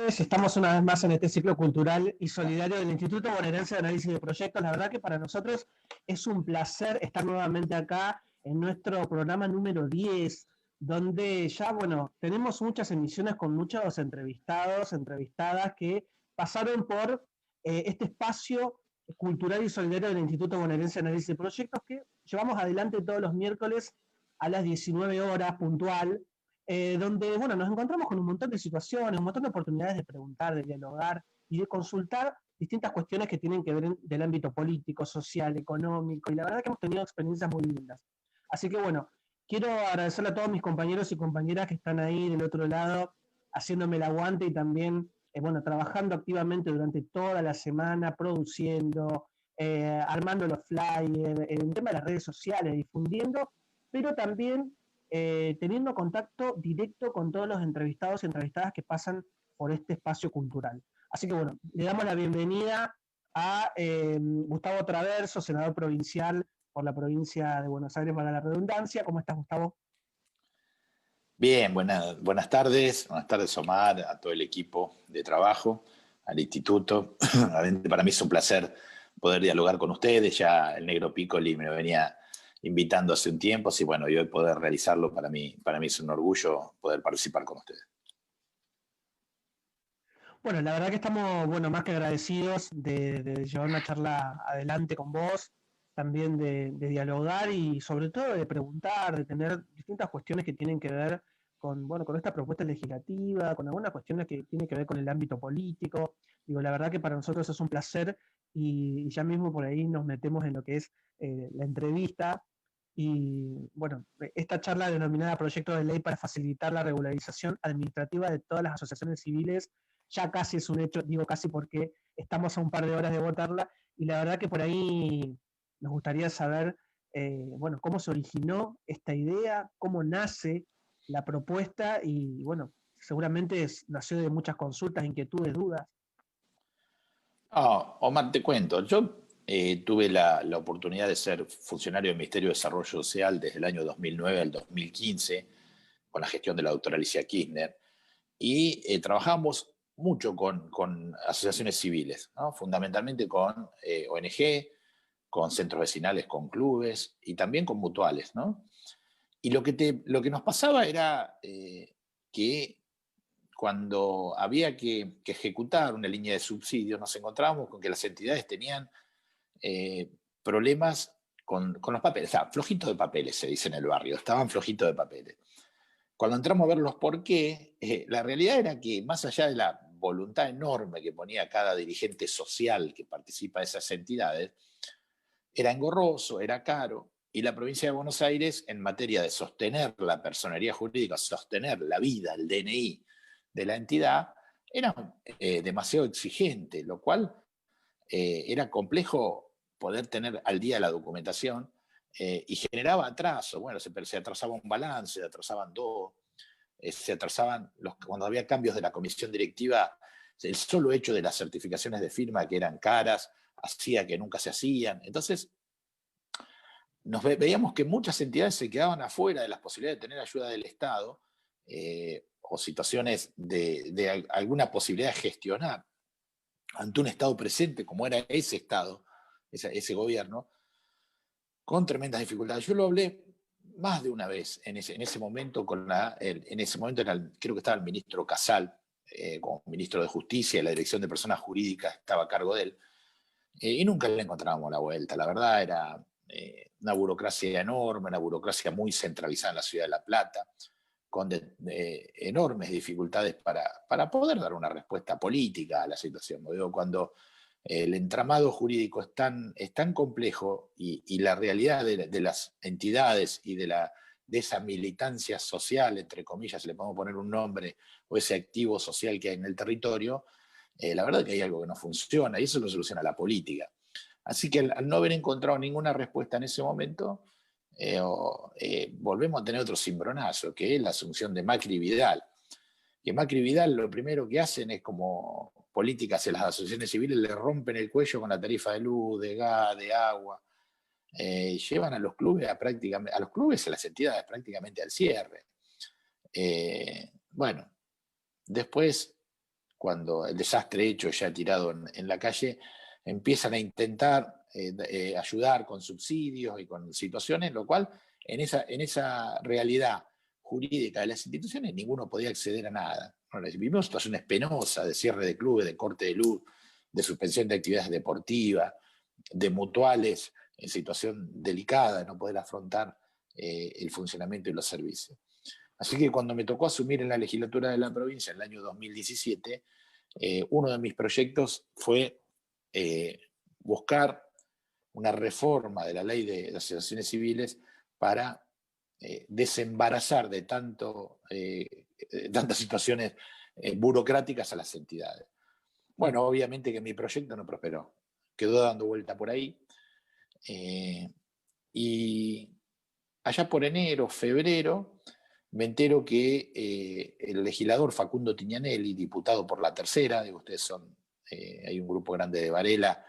tardes, estamos una vez más en este ciclo cultural y solidario del Instituto Bonaerense de Análisis de Proyectos. La verdad que para nosotros es un placer estar nuevamente acá en nuestro programa número 10, donde ya, bueno, tenemos muchas emisiones con muchos entrevistados, entrevistadas que pasaron por este espacio cultural y solidario del Instituto Bonaerense de Análisis de Proyectos que llevamos adelante todos los miércoles a las 19 horas puntual, donde bueno, nos encontramos con un montón de situaciones, un montón de oportunidades de preguntar, de dialogar y de consultar distintas cuestiones que tienen que ver del ámbito político, social, económico, y la verdad que hemos tenido experiencias muy lindas. Así que bueno, quiero agradecerle a todos mis compañeros y compañeras que están ahí del otro lado, haciéndome el aguante y también, bueno, trabajando activamente durante toda la semana, produciendo, armando los flyers, en el tema de las redes sociales, difundiendo, pero también teniendo contacto directo con todos los entrevistados y entrevistadas que pasan por este espacio cultural. Así que bueno, le damos la bienvenida a Gustavo Traverso, senador provincial por la provincia de Buenos Aires, para la redundancia. ¿Cómo estás, Gustavo? Bien, buenas tardes. Buenas tardes, Omar, a todo el equipo de trabajo, al instituto. Para mí es un placer poder dialogar con ustedes. Ya el Negro Piccoli me venía invitando hace un tiempo, así bueno, y hoy poder realizarlo para mí es un orgullo poder participar con ustedes. Bueno, la verdad que estamos, bueno, más que agradecidos de llevar una charla adelante con vos, también de dialogar y sobre todo de preguntar, de tener distintas cuestiones que tienen que ver con, bueno, con esta propuesta legislativa, con algunas cuestiones que tienen que ver con el ámbito político. Digo, la verdad que para nosotros es un placer y ya mismo por ahí nos metemos en lo que es la entrevista. Y bueno, esta charla denominada Proyecto de Ley para facilitar la regularización administrativa de todas las asociaciones civiles ya casi es un hecho, digo casi porque estamos a un par de horas de votarla, y la verdad que por ahí nos gustaría saber, bueno, cómo se originó esta idea, cómo nace la propuesta, y bueno, seguramente nació de muchas consultas, inquietudes, dudas. Omar, te cuento. Yo tuve la oportunidad de ser funcionario del Ministerio de Desarrollo Social desde el año 2009 al 2015, con la gestión de la doctora Alicia Kirchner, y trabajamos mucho con asociaciones civiles, ¿no? Fundamentalmente con ONG, con centros vecinales, con clubes y también con mutuales, ¿no? Y lo que nos pasaba era que cuando había que ejecutar una línea de subsidios, nos encontrábamos con que las entidades tenían problemas con los papeles. O sea, flojitos de papeles, se dice en el barrio, estaban flojitos de papeles. Cuando entramos a ver los por qué, la realidad era que más allá de la voluntad enorme que ponía cada dirigente social que participa de esas entidades, era engorroso, era caro, y la provincia de Buenos Aires, en materia de sostener la personería jurídica, sostener la vida, el DNI de la entidad, era demasiado exigente, lo cual era complejo poder tener al día la documentación y generaba atraso. Bueno, se atrasaba un balance, se atrasaban dos, se atrasaban cuando había cambios de la comisión directiva. El solo hecho de las certificaciones de firma, que eran caras, hacía que nunca se hacían. Entonces, veíamos que muchas entidades se quedaban afuera de las posibilidades de tener ayuda del Estado o situaciones de alguna posibilidad de gestionar ante un Estado presente, como era ese Estado, ese gobierno, con tremendas dificultades. Yo lo hablé más de una vez en ese momento, en ese momento creo que estaba el ministro Casal, como ministro de Justicia, y la Dirección de Personas Jurídicas estaba a cargo de él, y nunca le encontrábamos la vuelta. La verdad era una burocracia enorme, una burocracia muy centralizada en la ciudad de La Plata, con enormes dificultades para poder dar una respuesta política a la situación. Digo, cuando el entramado jurídico es tan complejo y la realidad de las entidades y de esa militancia social, entre comillas, si le podemos poner un nombre, o ese activo social que hay en el territorio, la verdad es que hay algo que no funciona y eso lo soluciona la política. Así que al no haber encontrado ninguna respuesta en ese momento, volvemos a tener otro cimbronazo, que es la asunción de Macri y Vidal. Que Macri y Vidal lo primero que hacen es, como políticas en las asociaciones civiles, le rompen el cuello con la tarifa de luz, de gas, de agua. Llevan a los clubes a las entidades prácticamente al cierre. Bueno, después cuando el desastre hecho ya tirado en la calle, empiezan a intentar ayudar con subsidios y con situaciones, lo cual en esa realidad jurídica de las instituciones ninguno podía acceder a nada. Bueno, vivimos situaciones penosas de cierre de clubes, de corte de luz, de suspensión de actividades deportivas, de mutuales en situación delicada de no poder afrontar el funcionamiento y los servicios. Así que cuando me tocó asumir en la legislatura de la provincia en el año 2017, uno de mis proyectos fue buscar una reforma de la ley de asociaciones civiles para desembarazar de tantas situaciones burocráticas a las entidades. Bueno, obviamente que mi proyecto no prosperó, quedó dando vuelta por ahí, y allá por enero, febrero, me entero que el legislador Facundo Tignanelli, diputado por la tercera, digo, ustedes son, hay un grupo grande de Varela,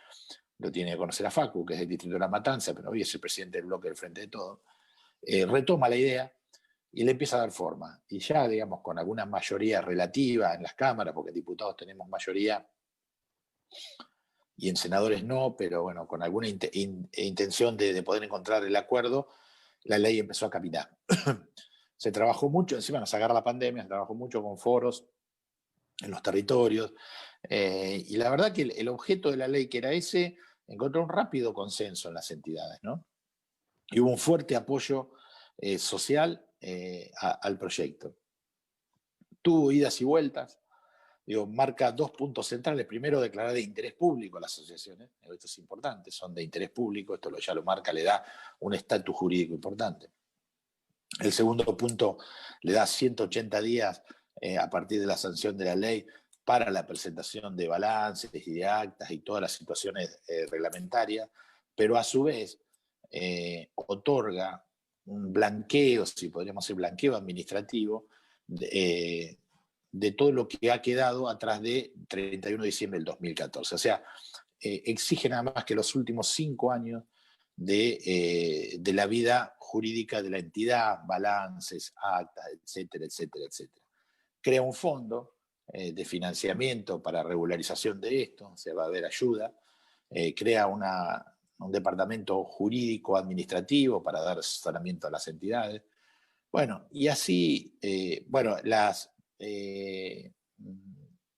lo tiene que conocer a Facu, que es del distrito de La Matanza, pero hoy es el presidente del bloque del Frente de Todos, retoma la idea y le empieza a dar forma. Y ya, digamos, con alguna mayoría relativa en las cámaras, porque diputados tenemos mayoría y en senadores no, pero bueno, con alguna intención de poder encontrar el acuerdo, la ley empezó a caminar. Se trabajó mucho, encima nos agarra la pandemia, se trabajó mucho con foros en los territorios, y la verdad que el objeto de la ley, que era ese, encontró un rápido consenso en las entidades, ¿no? Y hubo un fuerte apoyo social al proyecto. Tuvo idas y vueltas, digo, marca dos puntos centrales. Primero, declarar de interés público las asociaciones, esto es importante, son de interés público, esto ya lo marca, le da un estatus jurídico importante. El segundo punto le da 180 días a partir de la sanción de la ley para la presentación de balances y de actas y todas las situaciones reglamentarias, pero a su vez otorga un blanqueo, si podríamos decir blanqueo administrativo, de todo lo que ha quedado atrás de 31 de diciembre del 2014. O sea, exige nada más que los últimos 5 años de la vida jurídica de la entidad, balances, actas, etcétera, etcétera, etcétera. Crea un fondo de financiamiento para regularización de esto, se va a haber ayuda, crea un departamento jurídico administrativo para dar asesoramiento a las entidades. Bueno, y así, bueno, en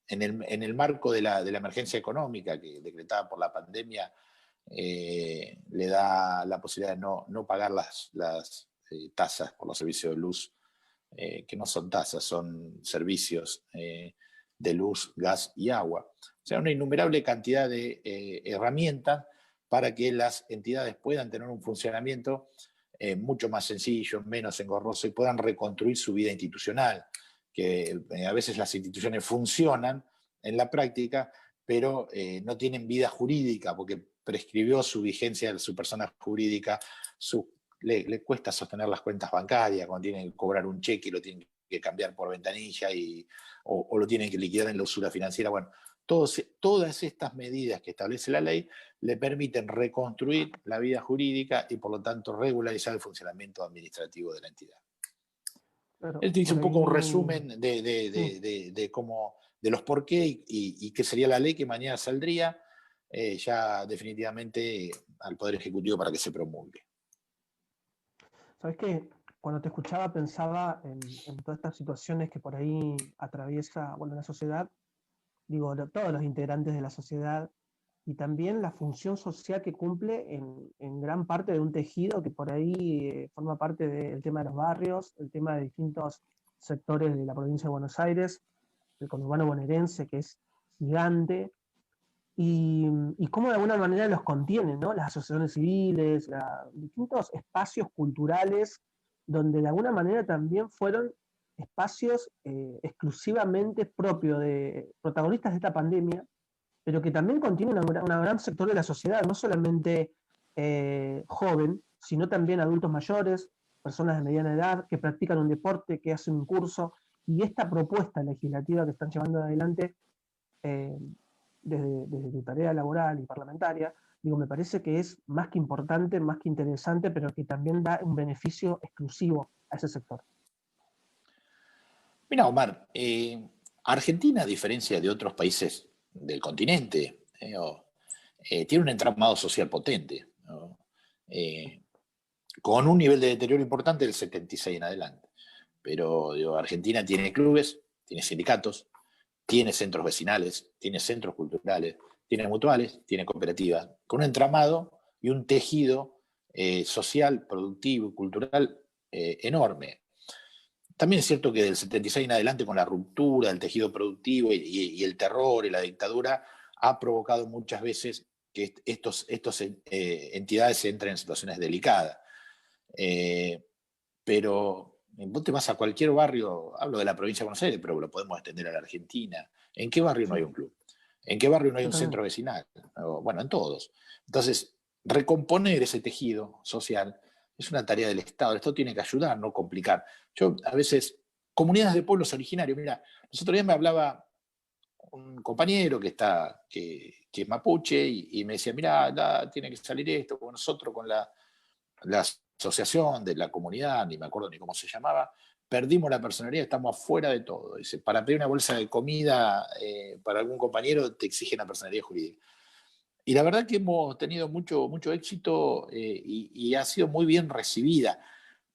el marco de la emergencia económica decretada por la pandemia, le da la posibilidad de no pagar las tasas por los servicios de luz, que no son tasas, son servicios de luz, gas y agua. O sea, una innumerable cantidad de herramientas para que las entidades puedan tener un funcionamiento mucho más sencillo, menos engorroso, y puedan reconstruir su vida institucional, que a veces las instituciones funcionan en la práctica, pero no tienen vida jurídica, porque prescribió su vigencia de su persona jurídica, le cuesta sostener las cuentas bancarias, cuando tienen que cobrar un cheque y lo tienen que cambiar por ventanilla, o lo tienen que liquidar en la usura financiera. Bueno, todas estas medidas que establece la ley le permiten reconstruir la vida jurídica y por lo tanto regularizar el funcionamiento administrativo de la entidad. Claro, Él te dice por un poco un ahí, resumen de cómo, de los por qué y qué sería la ley que mañana saldría ya definitivamente al Poder Ejecutivo para que se promulgue. ¿sabes qué? Cuando te escuchaba pensaba en todas estas situaciones que por ahí atraviesa, bueno, la sociedad, digo, todos los integrantes de la sociedad, y también la función social que cumple en gran parte de un tejido que por ahí forma parte del tema de los barrios, el tema de distintos sectores de la provincia de Buenos Aires, el conurbano bonaerense, que es gigante, y cómo de alguna manera los contienen, ¿no? Las asociaciones civiles, distintos espacios culturales, donde de alguna manera también fueron espacios exclusivamente propios de protagonistas de esta pandemia, pero que también contienen un gran sector de la sociedad, no solamente joven, sino también adultos mayores, personas de mediana edad, que practican un deporte, que hacen un curso, y esta propuesta legislativa que están llevando adelante eh, desde tu tarea laboral y parlamentaria, digo, me parece que es más que importante, más que interesante, pero que también da un beneficio exclusivo a ese sector. Mira, Omar, Argentina, a diferencia de otros países del continente, tiene un entramado social potente, ¿no? Con un nivel de deterioro importante del 76 en adelante. Pero digo, Argentina tiene clubes, tiene sindicatos, tiene centros vecinales, tiene centros culturales, tiene mutuales, tiene cooperativas, con un entramado y un tejido social, productivo y cultural enorme. También es cierto que del 76 en adelante, con la ruptura del tejido productivo y el terror y la dictadura, ha provocado muchas veces que estos entidades entren en situaciones delicadas. Eh, pero vos te vas a cualquier barrio, hablo de la provincia de Buenos Aires, pero lo podemos extender a la Argentina. ¿En qué barrio no Sí, hay un club? ¿En qué barrio no hay un totalmente. centro vecinal? Bueno, en todos. Entonces, recomponer ese tejido social es una tarea del Estado. El Estado tiene que ayudar, no complicar. Yo, a veces, comunidades de pueblos originarios, mira, los otros días me hablaba un compañero que es mapuche y me decía, mira, tiene que salir esto con nosotros, con la asociación de la comunidad, ni me acuerdo ni cómo se llamaba, perdimos la personalidad, estamos afuera de todo. Dice, para pedir una bolsa de comida para algún compañero te exige una personalidad jurídica. Y la verdad que hemos tenido mucho éxito y ha sido muy bien recibida.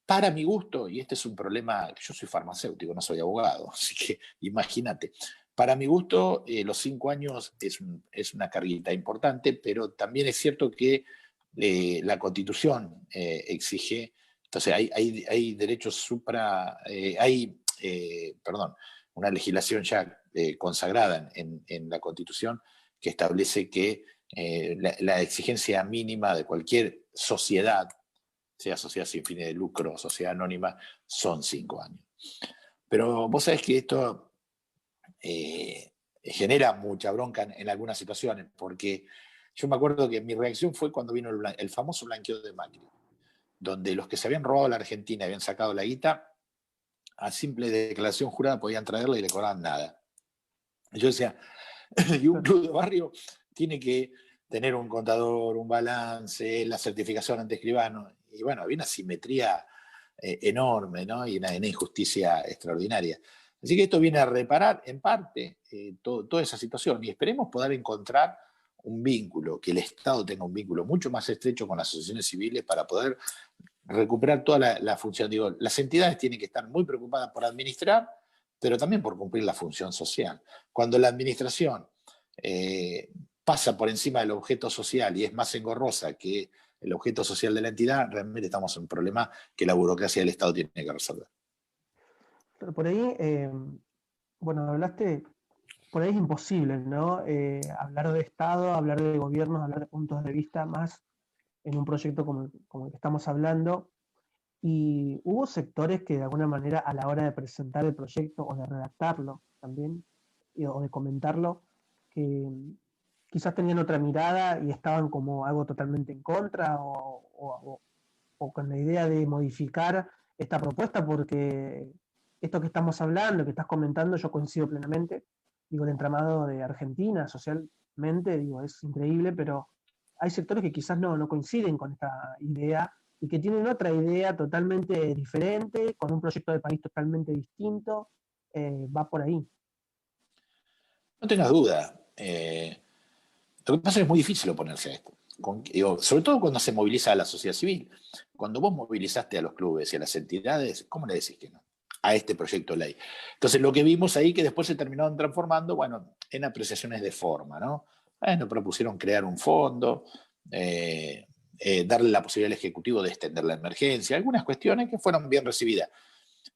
Para mi gusto, y este es un problema, yo soy farmacéutico, no soy abogado, así que imagínate, para mi gusto los 5 años es una carguita importante, pero también es cierto que la Constitución exige, entonces hay derechos perdón, una legislación ya consagrada en la Constitución que establece que la exigencia mínima de cualquier sociedad, sea sociedad sin fines de lucro, sociedad anónima, son 5 años. Pero vos sabés que esto genera mucha bronca en algunas situaciones, porque yo me acuerdo que mi reacción fue cuando vino el famoso blanqueo de Macri, donde los que se habían robado la Argentina habían sacado la guita, a simple declaración jurada podían traerla y le cobraban nada. Yo decía, y un Claro. club de barrio tiene que tener un contador, un balance, la certificación ante escribano. Y bueno, había una simetría enorme, ¿no? Y una injusticia extraordinaria. Así que esto viene a reparar en parte toda esa situación y esperemos poder encontrar un vínculo, que el Estado tenga un vínculo mucho más estrecho con las asociaciones civiles para poder recuperar toda la función. Digo, las entidades tienen que estar muy preocupadas por administrar, pero también por cumplir la función social. Cuando la administración pasa por encima del objeto social y es más engorrosa que el objeto social de la entidad, realmente estamos en un problema que la burocracia del Estado tiene que resolver. Pero por ahí, bueno, hablaste, por ahí es imposible, ¿no? Hablar de Estado, hablar de gobiernos, hablar de puntos de vista más en un proyecto como el que estamos hablando. Y hubo sectores que de alguna manera a la hora de presentar el proyecto o de redactarlo también, o de comentarlo, que quizás tenían otra mirada y estaban como algo totalmente en contra o con la idea de modificar esta propuesta porque esto que estamos hablando, que estás comentando, yo coincido plenamente. Digo, el entramado de Argentina socialmente, digo, es increíble, pero hay sectores que quizás no coinciden con esta idea y que tienen otra idea totalmente diferente, con un proyecto de país totalmente distinto, va por ahí. No tengas duda. Lo que pasa es que es muy difícil oponerse a esto. Digo, sobre todo cuando se moviliza a la sociedad civil. Cuando vos movilizaste a los clubes y a las entidades, ¿cómo le decís que no a este proyecto de ley? Entonces, lo que vimos ahí que después se terminaron transformando, bueno, en apreciaciones de forma, ¿no? Bueno, propusieron crear un fondo, darle la posibilidad al Ejecutivo de extender la emergencia, algunas cuestiones que fueron bien recibidas.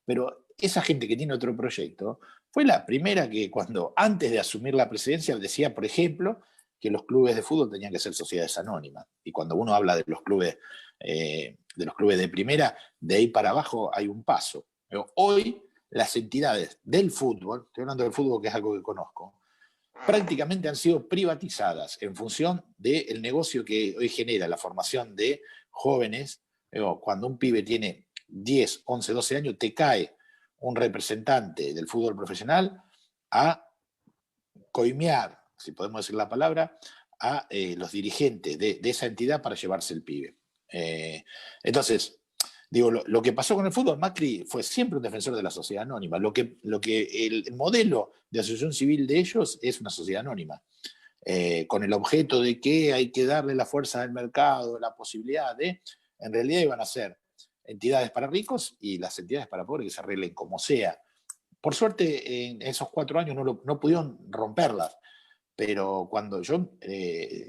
Pero esa gente que tiene otro proyecto fue la primera que cuando antes de asumir la presidencia decía, por ejemplo, que los clubes de fútbol tenían que ser sociedades anónimas. Y cuando uno habla de los clubes de primera, de ahí para abajo hay un paso. Pero hoy las entidades del fútbol, estoy hablando del fútbol que es algo que conozco, prácticamente han sido privatizadas en función del negocio que hoy genera la formación de jóvenes. Cuando un pibe tiene 10, 11, 12 años, te cae un representante del fútbol profesional a coimear, si podemos decir la palabra, a los dirigentes de esa entidad para llevarse el pibe. Entonces, Digo, lo que pasó con el fútbol, Macri fue siempre un defensor de la sociedad anónima. El modelo de asociación civil de ellos es una sociedad anónima, con el objeto de que hay que darle la fuerza del mercado, la posibilidad de, en realidad iban a ser entidades para ricos y las entidades para pobres que se arreglen como sea. Por suerte, en esos 4 años no pudieron romperlas, pero cuando yo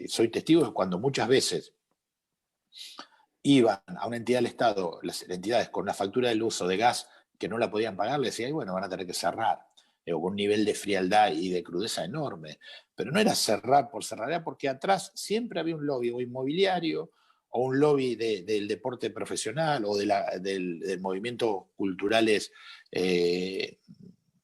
soy testigo de cuando muchas veces iban a una entidad del Estado, las entidades con una factura de luz o de gas que no la podían pagar, le decían, bueno, van a tener que cerrar, con un nivel de frialdad y de crudeza enorme. Pero no era cerrar por cerrar, era porque atrás siempre había un lobby o inmobiliario o un lobby del deporte profesional o del movimiento culturales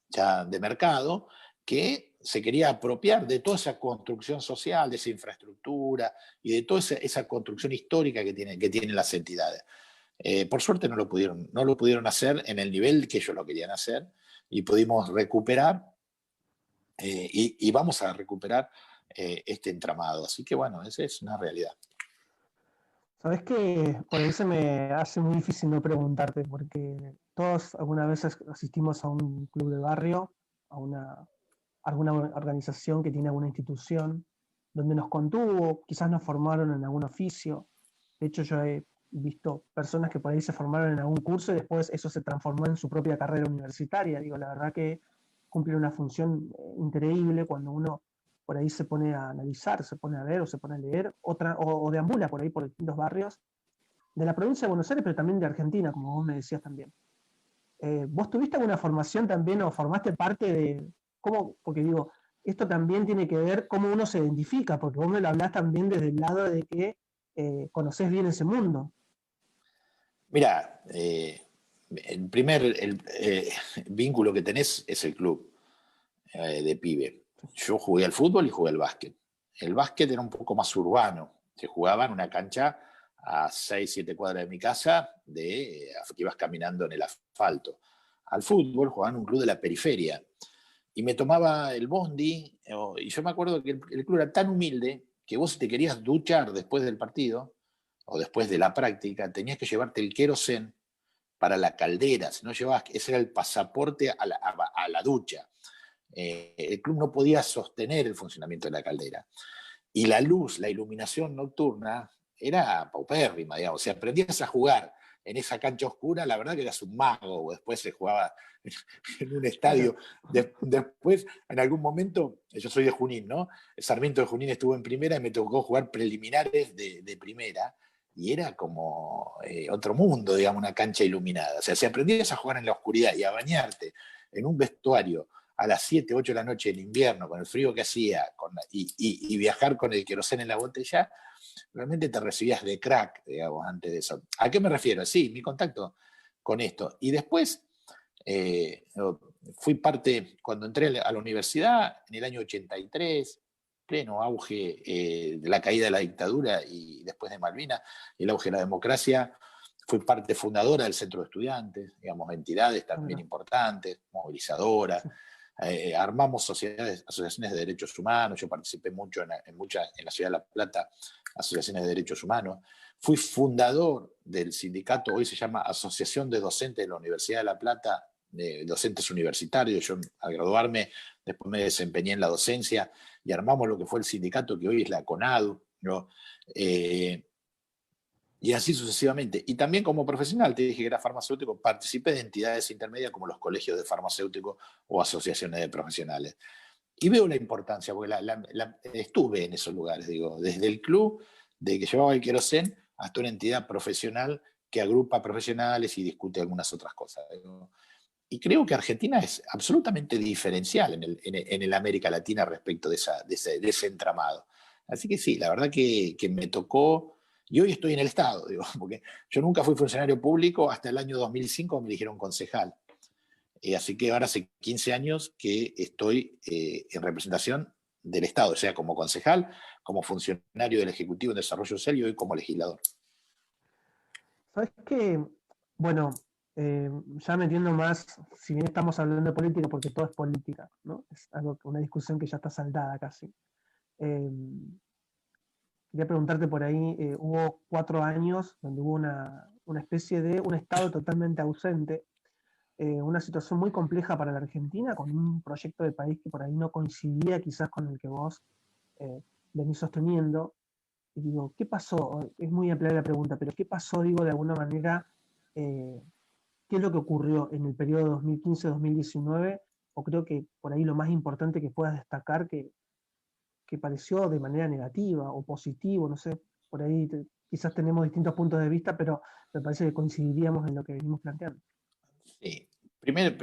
ya de mercado, que se quería apropiar de toda esa construcción social, de esa infraestructura y de toda esa construcción histórica que tienen las entidades. Por suerte no lo pudieron hacer en el nivel que ellos lo querían hacer y pudimos recuperar y vamos a recuperar este entramado. Así que bueno, esa es una realidad. Sabes que por ahí se me hace muy difícil no preguntarte, porque todos alguna vez asistimos a un club de barrio, a alguna organización que tiene alguna institución, donde nos contuvo, quizás nos formaron en algún oficio. De hecho, yo he visto personas que por ahí se formaron en algún curso y después eso se transformó en su propia carrera universitaria. Digo, la verdad que cumple una función increíble cuando uno por ahí se pone a analizar, se pone a ver o se pone a leer, o deambula por ahí por distintos barrios de la provincia de Buenos Aires, pero también de Argentina, como vos me decías también. ¿Vos tuviste alguna formación también o formaste parte de cómo? Porque digo, esto también tiene que ver cómo uno se identifica, porque vos me lo hablás también desde el lado de que conocés bien ese mundo. Mira, el primer vínculo que tenés es el club de pibe. Yo jugué al fútbol y jugué al básquet. El básquet era un poco más urbano. Se jugaba en una cancha a 6, 7 cuadras de mi casa, que ibas caminando en el asfalto. Al fútbol jugaba en un club de la periferia. Y me tomaba el bondi, y yo me acuerdo que el club era tan humilde que vos si te querías duchar después del partido o después de la práctica, tenías que llevarte el querosén para la caldera, si no llevabas, ese era el pasaporte a la ducha. El club no podía sostener el funcionamiento de la caldera. Y la luz, la iluminación nocturna era paupérrima, digamos. Si aprendías a jugar en esa cancha oscura, la verdad que eras un mago, o después se jugaba en un Claro. estadio. Después, en algún momento, yo soy de Junín, ¿no? Sarmiento de Junín estuvo en primera y me tocó jugar preliminares de primera, y era como otro mundo, digamos, una cancha iluminada. O sea, si aprendías a jugar en la oscuridad y a bañarte en un vestuario a las 7, 8 de la noche en invierno, con el frío que hacía, y viajar con el querosén en la botella, realmente te recibías de crack, digamos, antes de eso. ¿A qué me refiero? Sí, mi contacto con esto. Y después eh, fui parte, cuando entré a la universidad, en el año 83, pleno auge de la caída de la dictadura y después de Malvinas, el auge de la democracia, fui parte fundadora del Centro de Estudiantes, digamos, entidades también Mira, importantes, movilizadoras. sí. Armamos asociaciones de derechos humanos, yo participé mucho en la ciudad de La Plata, asociaciones de derechos humanos. Fui fundador del sindicato, hoy se llama Asociación de Docentes de la Universidad de La Plata, de docentes universitarios. Yo al graduarme, después me desempeñé en la docencia y armamos lo que fue el sindicato que hoy es la CONADU, ¿no? Y así sucesivamente. Y también como profesional, te dije que era farmacéutico, participé de entidades intermedias como los colegios de farmacéuticos o asociaciones de profesionales. Y veo la importancia, porque estuve en esos lugares, digo, desde el club de que llevaba el querosén hasta una entidad profesional que agrupa profesionales y discute algunas otras cosas. Digo. Y creo que Argentina es absolutamente diferencial en el América Latina respecto de ese entramado. Así que sí, la verdad que me tocó, y hoy estoy en el Estado, digo, porque yo nunca fui funcionario público hasta el año 2005, me eligieron concejal. Así que ahora hace 15 años que estoy en representación del Estado, o sea, como concejal, como funcionario del Ejecutivo en Desarrollo Social y hoy como legislador. ¿Sabes qué? Bueno, ya metiendo más, si bien estamos hablando de política, porque todo es política, ¿no? Es algo, una discusión que ya está saldada casi. Eh, Quería preguntarte por ahí, hubo 4 años donde hubo una especie de un Estado totalmente ausente, una situación muy compleja para la Argentina, con un proyecto de país que por ahí no coincidía quizás con el que vos eh, venís sosteniendo. Y digo, ¿qué pasó? Es muy amplia la pregunta, pero ¿qué pasó, digo, de alguna manera? eh, ¿Qué es lo que ocurrió en el periodo 2015-2019? O creo que por ahí lo más importante que puedas destacar que pareció de manera negativa o positivo, no sé, por ahí quizás tenemos distintos puntos de vista, pero me parece que coincidiríamos en lo que venimos planteando. Sí. Primero,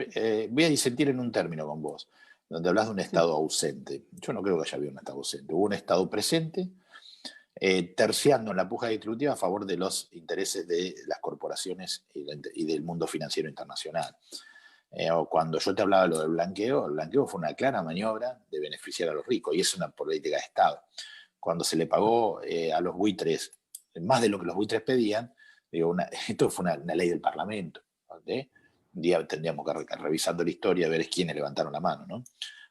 voy a disentir en un término con vos, donde hablas de un Sí, Estado ausente. Yo no creo que haya habido un Estado ausente. Hubo un Estado presente, terciando en la puja distributiva a favor de los intereses de las corporaciones y del mundo financiero internacional. O cuando yo te hablaba de lo del blanqueo, el blanqueo fue una clara maniobra de beneficiar a los ricos, y es una política de Estado. Cuando se le pagó a los buitres más de lo que los buitres pedían, digo, esto fue una ley del Parlamento. ¿Sí? Un día tendríamos que, revisando la historia, ver quiénes levantaron la mano, ¿no?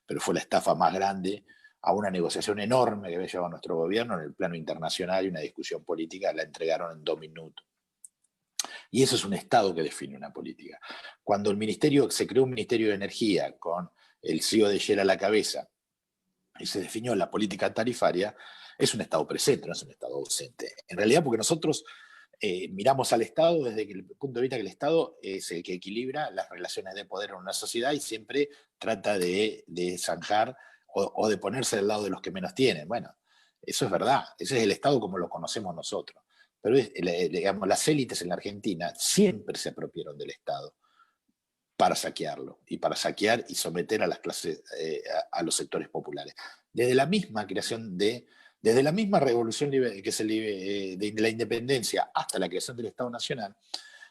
Pero fue la estafa más grande a una negociación enorme que había llevado nuestro gobierno en el plano internacional, y una discusión política la entregaron en 2 minutos. Y eso es un Estado que define una política. Cuando se creó un Ministerio de Energía con el CEO de Shell a la cabeza y se definió la política tarifaria, es un Estado presente, no es un Estado ausente. En realidad, porque nosotros miramos al Estado desde el punto de vista que el Estado es el que equilibra las relaciones de poder en una sociedad y siempre trata de zanjar o de ponerse del lado de los que menos tienen. Bueno, eso es verdad, ese es el Estado como lo conocemos nosotros. Pero digamos, las élites en la Argentina siempre se apropiaron del Estado para saquearlo y para saquear y someter a las clases, a los sectores populares. Desde la misma creación desde la misma revolución que de la independencia hasta la creación del Estado Nacional,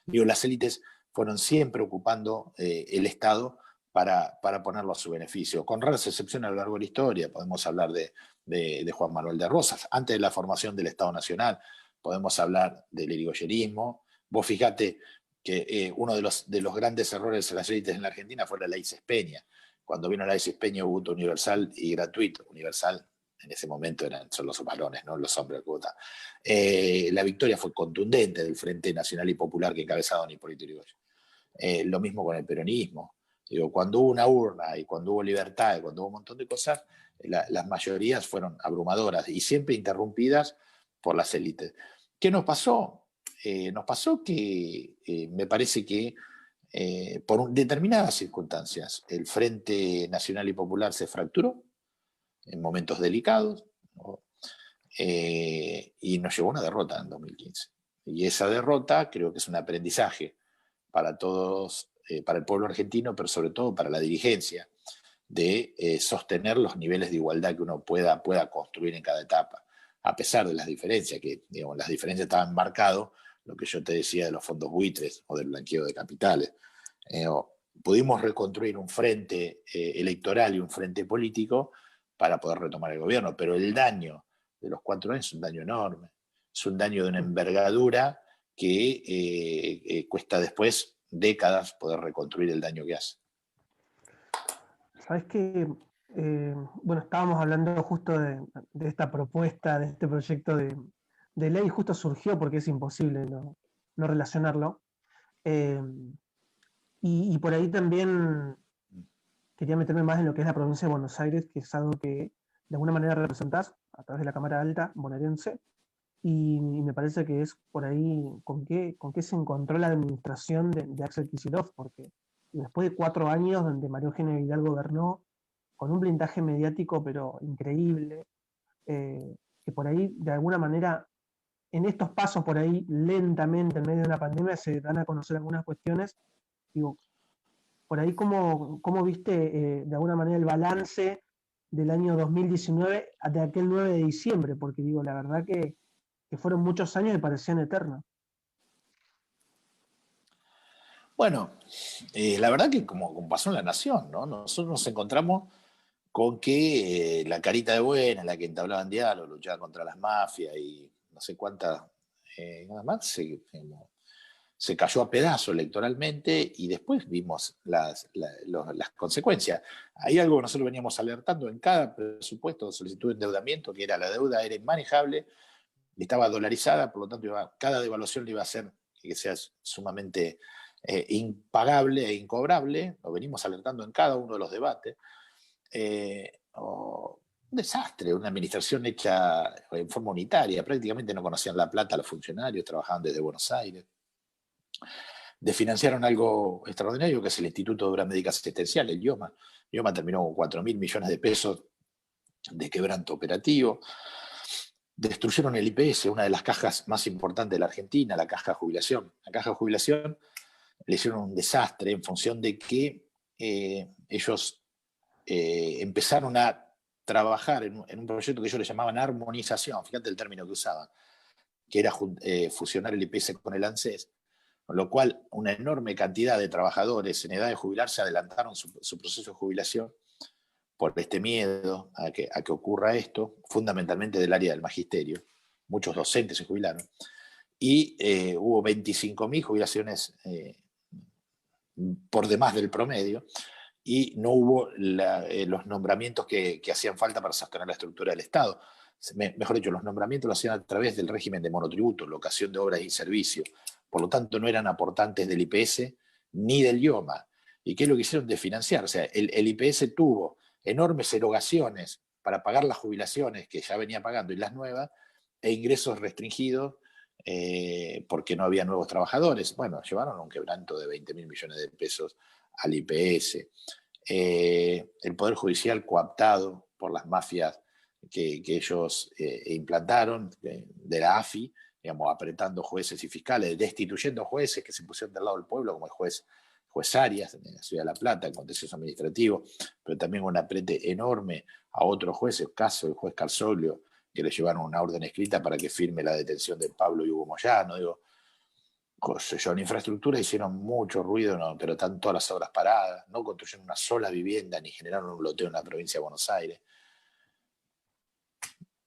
digo, las élites fueron siempre ocupando el Estado para ponerlo a su beneficio, con raras excepciones a lo largo de la historia. Podemos hablar de Juan Manuel de Rosas, antes de la formación del Estado Nacional, podemos hablar del irigoyenismo. Vos fijate que uno de los grandes errores de las élites en la Argentina fue la ley Sespeña. Cuando vino la ley Sespeña hubo voto universal y gratuito. Universal en ese momento son los varones, no los hombres que votan. La victoria fue contundente del Frente Nacional y Popular que encabezaba don Hipólito Yrigoyen. Lo mismo con el peronismo. Digo, cuando hubo una urna y cuando hubo libertad y cuando hubo un montón de cosas, las mayorías fueron abrumadoras y siempre interrumpidas por las élites. ¿Qué nos pasó? Nos pasó que me parece que por determinadas circunstancias el Frente Nacional y Popular se fracturó en momentos delicados, ¿no? Y nos llevó a una derrota en 2015. Y esa derrota creo que es un aprendizaje para todos, para el pueblo argentino, pero sobre todo para la dirigencia, de sostener los niveles de igualdad que uno pueda construir en cada etapa, a pesar de las diferencias, que digamos, las diferencias estaban marcadas, lo que yo te decía de los fondos buitres o del blanqueo de capitales. Pudimos reconstruir un frente electoral y un frente político para poder retomar el gobierno, pero el daño de los 4 años es un daño enorme, es un daño de una envergadura que cuesta después décadas poder reconstruir el daño que hace. sabes que, bueno, estábamos hablando justo de esta propuesta, de este proyecto de ley, justo surgió porque es imposible no relacionarlo. Eh, y por ahí también quería meterme más en lo que es la provincia de Buenos Aires, que es algo que de alguna manera representás a través de la Cámara Alta bonaerense, y me parece que es por ahí con qué se encontró la administración de Axel Kicillof, porque después de 4 años donde María Eugenia Vidal gobernó, con un blindaje mediático pero increíble, que por ahí de alguna manera en estos pasos por ahí lentamente en medio de una pandemia se dan a conocer algunas cuestiones. Digo, por ahí cómo viste de alguna manera el balance del año 2019 de aquel 9 de diciembre, porque digo, la verdad que fueron muchos años y parecían eternos. Bueno, la verdad que como pasó en La Nación, ¿no? Nosotros nos encontramos con que la carita de buena, la que entablaban diálogo, luchaba contra las mafias y no sé cuántas, nada más, se cayó a pedazos electoralmente, y después vimos las consecuencias. Hay algo que nosotros veníamos alertando en cada presupuesto de solicitud de endeudamiento, que era la deuda era inmanejable, estaba dolarizada, por lo tanto cada devaluación le iba a hacer y que sea sumamente impagable e incobrable, lo venimos alertando en cada uno de los debates, un desastre, una administración hecha en forma unitaria, prácticamente no conocían la plata los funcionarios, trabajaban desde Buenos Aires. Desfinanciaron algo extraordinario que es el Instituto de Obras Médicas Asistenciales, el IOMA. El IOMA terminó con 4.000 millones de pesos de quebranto operativo. Destruyeron el IPS, una de las cajas más importantes de la Argentina, la caja de jubilación. La caja de jubilación le hicieron un desastre en función de que ellos empezaron a trabajar en un proyecto que ellos le llamaban armonización, fíjate el término que usaban, que era fusionar el IPS con el ANSES, con lo cual una enorme cantidad de trabajadores en edad de jubilarse adelantaron su proceso de jubilación por este miedo a que ocurra esto, fundamentalmente del área del magisterio. Muchos docentes se jubilaron. Y hubo 25.000 jubilaciones por demás del promedio, y no hubo los nombramientos que hacían falta para sostener la estructura del Estado. Mejor dicho, los nombramientos lo hacían a través del régimen de monotributo, locación de obras y servicios. Por lo tanto, no eran aportantes del IPS ni del IOMA. ¿Y qué es lo que hicieron? Desfinanciar. O sea, el IPS tuvo enormes erogaciones para pagar las jubilaciones que ya venía pagando y las nuevas, e ingresos restringidos porque no había nuevos trabajadores. Bueno, llevaron un quebranto de 20.000 millones de pesos al IPS. El Poder Judicial coaptado por las mafias que ellos implantaron, de la AFI, digamos, apretando jueces y fiscales, destituyendo jueces que se pusieron del lado del pueblo, como el juez Arias en la Ciudad de La Plata, en contencioso administrativo, pero también un aprete enorme a otros jueces, caso del juez Carzoglio, que le llevaron una orden escrita para que firme la detención de Pablo y Hugo Moyano. Digo, en infraestructura hicieron mucho ruido, no, pero están todas las obras paradas, no construyeron una sola vivienda ni generaron un loteo en la provincia de Buenos Aires.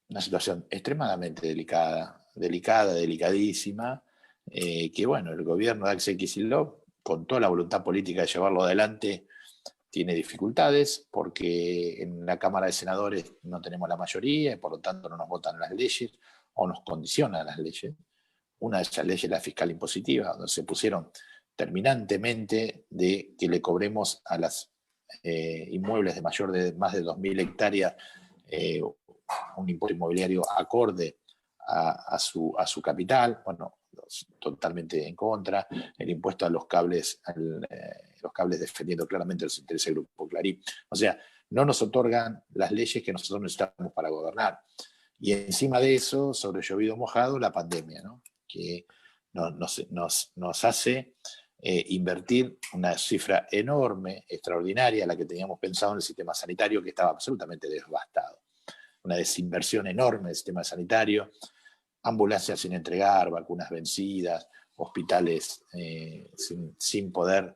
Una situación extremadamente delicadísima, que bueno, el gobierno de Axel Kicillof, con toda la voluntad política de llevarlo adelante, tiene dificultades porque en la Cámara de Senadores no tenemos la mayoría y por lo tanto no nos votan las leyes o nos condicionan las leyes. Una de esas leyes es la fiscal impositiva, donde se pusieron terminantemente de que le cobremos a las inmuebles de más de 2.000 hectáreas un impuesto inmobiliario acorde a su capital. Bueno, totalmente en contra. El impuesto a los cables, defendiendo claramente los intereses del Grupo Clarín. O sea, no nos otorgan las leyes que nosotros necesitamos para gobernar. Y encima de eso, sobre llovido mojado, la pandemia, ¿no? Que nos hace invertir una cifra enorme, extraordinaria, la que teníamos pensado en el sistema sanitario, que estaba absolutamente devastado. Una desinversión enorme del sistema sanitario, ambulancias sin entregar, vacunas vencidas, hospitales sin poder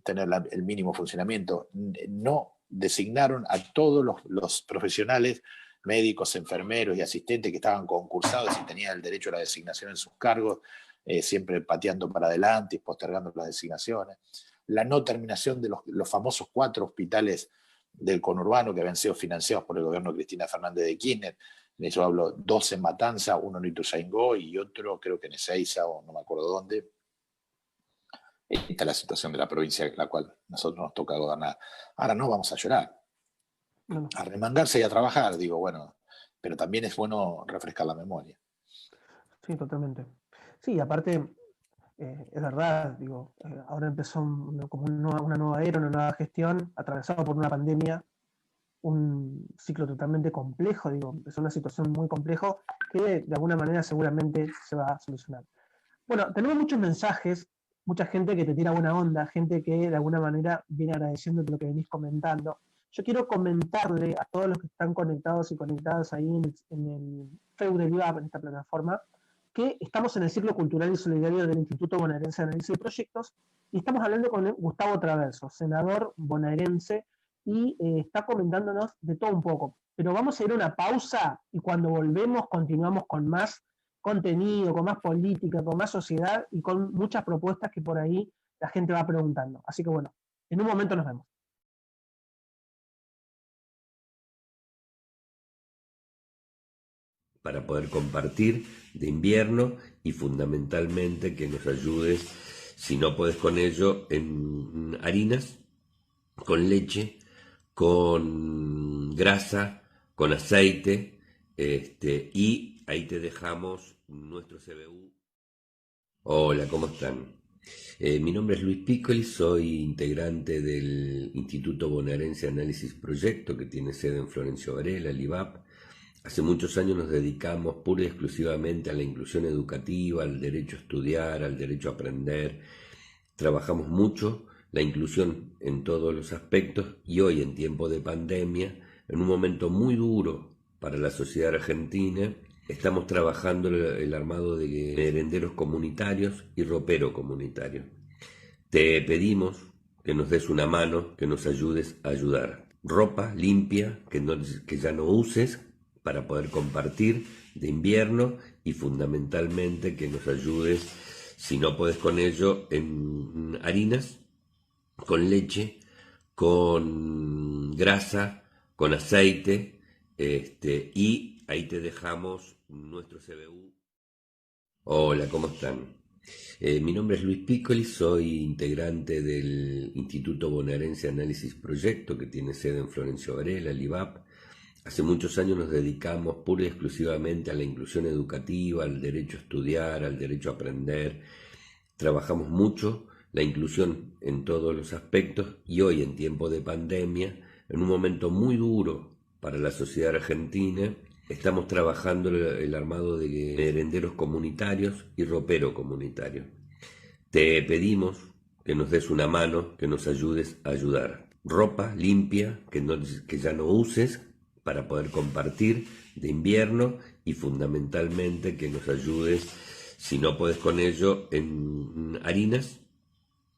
tener el mínimo funcionamiento. No designaron a todos los profesionales, médicos, enfermeros y asistentes que estaban concursados y tenían el derecho a la designación en sus cargos, siempre pateando para adelante y postergando las designaciones. La no terminación de los famosos 4 hospitales del conurbano que habían sido financiados por el gobierno de Cristina Fernández de Kirchner. Yo hablo 2 en Matanza, uno en Ituzaingó y otro creo que en Ezeiza o no me acuerdo dónde. Esta es la situación de la provincia en la cual nosotros nos toca gobernar. Ahora no vamos a llorar, a remangarse y a trabajar, digo, bueno, pero también es bueno refrescar la memoria. Sí, totalmente. Sí, aparte, es verdad, digo, ahora empezó como una nueva era, una nueva gestión, atravesado por una pandemia, un ciclo totalmente complejo, digo, es una situación muy compleja que de alguna manera seguramente se va a solucionar. Bueno, tenemos muchos mensajes, mucha gente que te tira buena onda, gente que de alguna manera viene agradeciendo lo que venís comentando. Yo quiero comentarle a todos los que están conectados y conectadas ahí en el Facebook del IVAP, en esta plataforma, que estamos en el ciclo cultural y solidario del Instituto Bonaerense de Análisis de Proyectos y estamos hablando con Gustavo Traverso, senador bonaerense, y está comentándonos de todo un poco. Pero vamos a ir a una pausa y cuando volvemos continuamos con más contenido, con más política, con más sociedad y con muchas propuestas que por ahí la gente va preguntando. Así que bueno, en un momento nos vemos. para poder compartir de invierno y fundamentalmente que nos ayudes, si no podés con ello, en harinas, con leche, con grasa, con aceite, y ahí te dejamos nuestro CBU. Hola, ¿cómo están? Mi nombre es Luis Piccoli, soy integrante del Instituto Bonaerense Análisis Proyecto, que tiene sede en Florencio Varela, el IVAP. Hace muchos años nos dedicamos pura y exclusivamente a la inclusión educativa, al derecho a estudiar, al derecho a aprender. Trabajamos mucho la inclusión en todos los aspectos y hoy, en tiempo de pandemia, en un momento muy duro para la sociedad argentina, estamos trabajando el armado de merenderos comunitarios y ropero comunitario. Te pedimos que nos des una mano, que nos ayudes a ayudar. Ropa limpia, que ya no uses, para poder compartir de invierno y fundamentalmente que nos ayudes, si no podés con ello, en harinas, con leche, con grasa, con aceite, y ahí te dejamos nuestro CBU. Hola, ¿cómo están? Mi nombre es Luis Piccoli, soy integrante del Instituto Bonaerense Análisis Proyecto, que tiene sede en Florencio Varela, el IVAP. Hace muchos años nos dedicamos pura y exclusivamente a la inclusión educativa, al derecho a estudiar, al derecho a aprender. Trabajamos mucho la inclusión en todos los aspectos y hoy, en tiempo de pandemia, en un momento muy duro para la sociedad argentina, estamos trabajando el armado de merenderos comunitarios y ropero comunitario. Te pedimos que nos des una mano, que nos ayudes a ayudar. Ropa limpia, que ya no uses, para poder compartir de invierno y fundamentalmente que nos ayudes, si no podés con ello, en harinas,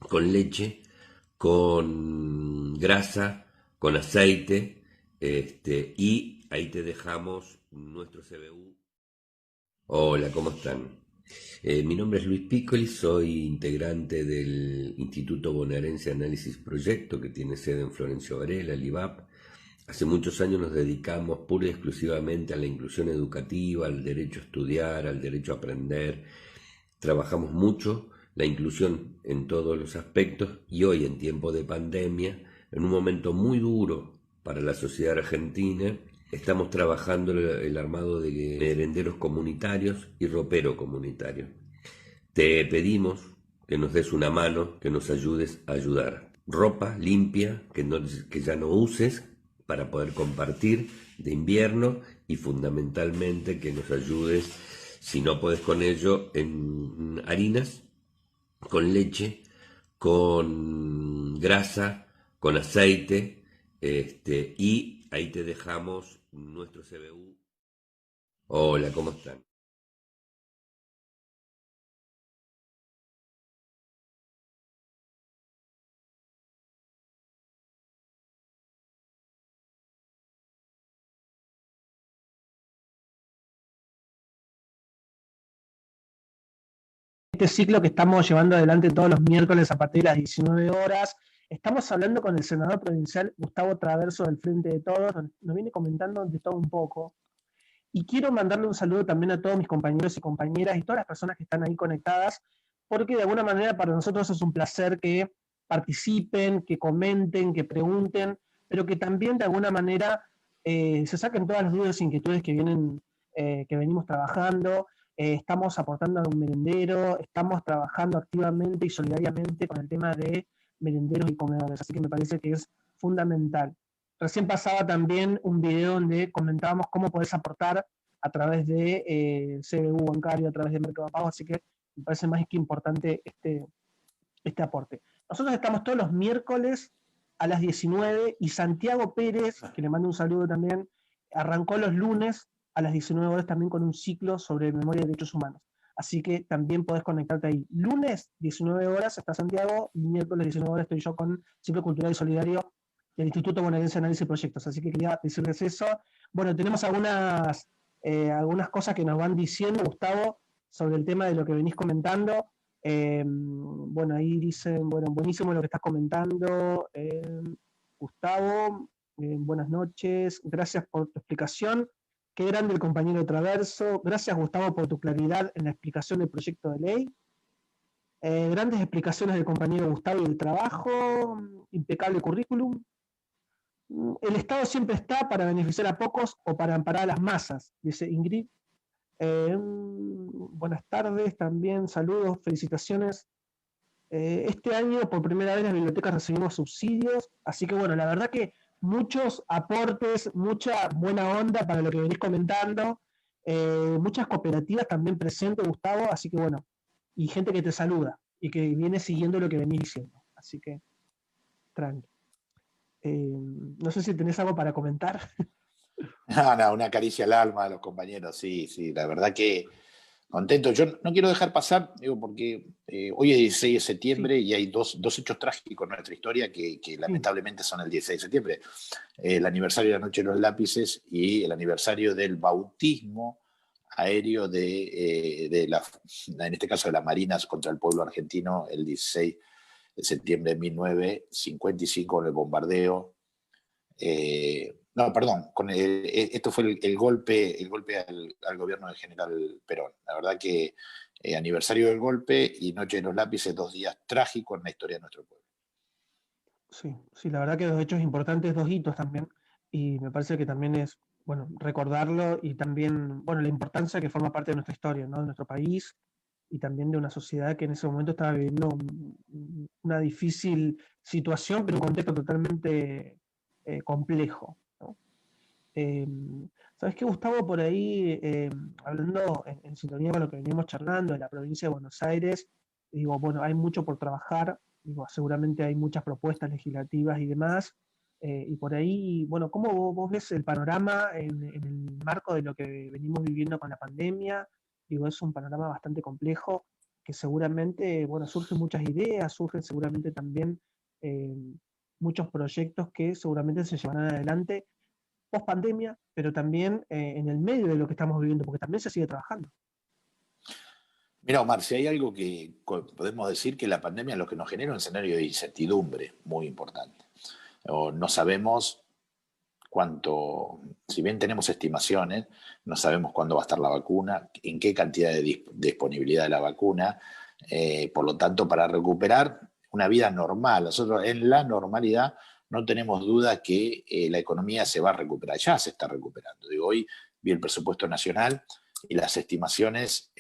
con leche, con grasa, con aceite, y ahí te dejamos nuestro CBU. Hola, ¿cómo están? Mi nombre es Luis Piccoli, soy integrante del Instituto Bonaerense Análisis Proyecto, que tiene sede en Florencio Varela, el IVAP. Hace muchos años nos dedicamos pura y exclusivamente a la inclusión educativa, al derecho a estudiar, al derecho a aprender. Trabajamos mucho la inclusión en todos los aspectos y hoy, en tiempo de pandemia, en un momento muy duro para la sociedad argentina, estamos trabajando el armado de merenderos comunitarios y ropero comunitario. Te pedimos que nos des una mano, que nos ayudes a ayudar. Ropa limpia, que ya no uses, para poder compartir de invierno y fundamentalmente que nos ayudes, si no podés con ello, en harinas, con leche, con grasa, con aceite, y ahí te dejamos nuestro CBU. Hola, ¿cómo están? Este ciclo que estamos llevando adelante todos los miércoles a partir de las 19 horas. Estamos hablando con el senador provincial Gustavo Traverso del Frente de Todos, nos viene comentando de todo un poco. Y quiero mandarle un saludo también a todos mis compañeros y compañeras y todas las personas que están ahí conectadas, porque de alguna manera para nosotros es un placer que participen, que comenten, que pregunten, pero que también de alguna manera se saquen todas las dudas e inquietudes que venimos trabajando. Estamos aportando a un merendero, estamos trabajando activamente y solidariamente con el tema de merenderos y comedores, así que me parece que es fundamental. Recién pasaba también un video donde comentábamos cómo podés aportar a través de CBU bancario, a través de Mercado Pago, así que me parece más que importante este aporte. Nosotros estamos todos los miércoles a las 19 y Santiago Pérez, que le mando un saludo también, arrancó los lunes a las 19 horas también con un ciclo sobre memoria y derechos humanos. Así que también podés conectarte ahí. Lunes, 19 horas, está Santiago, y miércoles, 19 horas, estoy yo con Ciclo Cultural y Solidario del Instituto Bonaerense de Análisis de Proyectos. Así que quería decirles eso. Bueno, tenemos algunas cosas que nos van diciendo, Gustavo, sobre el tema de lo que venís comentando. Bueno, ahí dicen, bueno, buenísimo lo que estás comentando, Gustavo, buenas noches, gracias por tu explicación. Qué grande el compañero Traverso. Gracias, Gustavo, por tu claridad en la explicación del proyecto de ley. Grandes explicaciones del compañero Gustavo y el trabajo. Impecable currículum. El Estado siempre está para beneficiar a pocos o para amparar a las masas, dice Ingrid. Buenas tardes también, saludos, felicitaciones. Este año por primera vez las bibliotecas recibimos subsidios, así que bueno, la verdad que muchos aportes, mucha buena onda para lo que venís comentando, muchas cooperativas también presentes, Gustavo, así que bueno, y gente que te saluda y que viene siguiendo lo que venís diciendo, así que tranqui. No sé si tenés algo para comentar. No, una caricia al alma de los compañeros, sí, sí, la verdad que contento. Yo no quiero dejar pasar, digo, porque hoy es 16 de septiembre Sí. y hay dos hechos trágicos en nuestra historia que Sí. lamentablemente son el 16 de septiembre. El aniversario de la Noche de los Lápices y el aniversario del bautismo aéreo en este caso de las Marinas contra el pueblo argentino, el 16 de septiembre de 1955 con el bombardeo. No, perdón, esto fue el golpe al gobierno del general Perón. La verdad que aniversario del golpe y Noche de los Lápices, 2 días trágicos en la historia de nuestro pueblo. Sí, sí, la verdad que 2 hechos importantes, 2 hitos también, y me parece que también es, bueno, recordarlo y también, bueno, la importancia que forma parte de nuestra historia, ¿no? De nuestro país y también de una sociedad que en ese momento estaba viviendo una difícil situación, pero un contexto totalmente complejo, ¿no? Eh, ¿Sabes qué, Gustavo? Por ahí, hablando en sintonía con lo que veníamos charlando de la provincia de Buenos Aires, digo, bueno, hay mucho por trabajar, digo, seguramente hay muchas propuestas legislativas y demás, y por ahí, bueno, ¿cómo vos ves el panorama en el marco de lo que venimos viviendo con la pandemia? Digo, es un panorama bastante complejo, que seguramente, bueno, surgen muchas ideas, surgen seguramente también eh, muchos proyectos que seguramente se llevarán adelante post pandemia, pero también en el medio de lo que estamos viviendo, porque también se sigue trabajando. Mira, Omar, si hay algo que podemos decir que la pandemia lo que nos genera un escenario de incertidumbre muy importante. No sabemos cuánto, si bien tenemos estimaciones, no sabemos cuándo va a estar la vacuna, en qué cantidad de disponibilidad de la vacuna. Por lo tanto, para recuperar una vida normal, nosotros en la normalidad no tenemos duda que la economía se va a recuperar, ya se está recuperando. Digo, hoy vi el presupuesto nacional y las estimaciones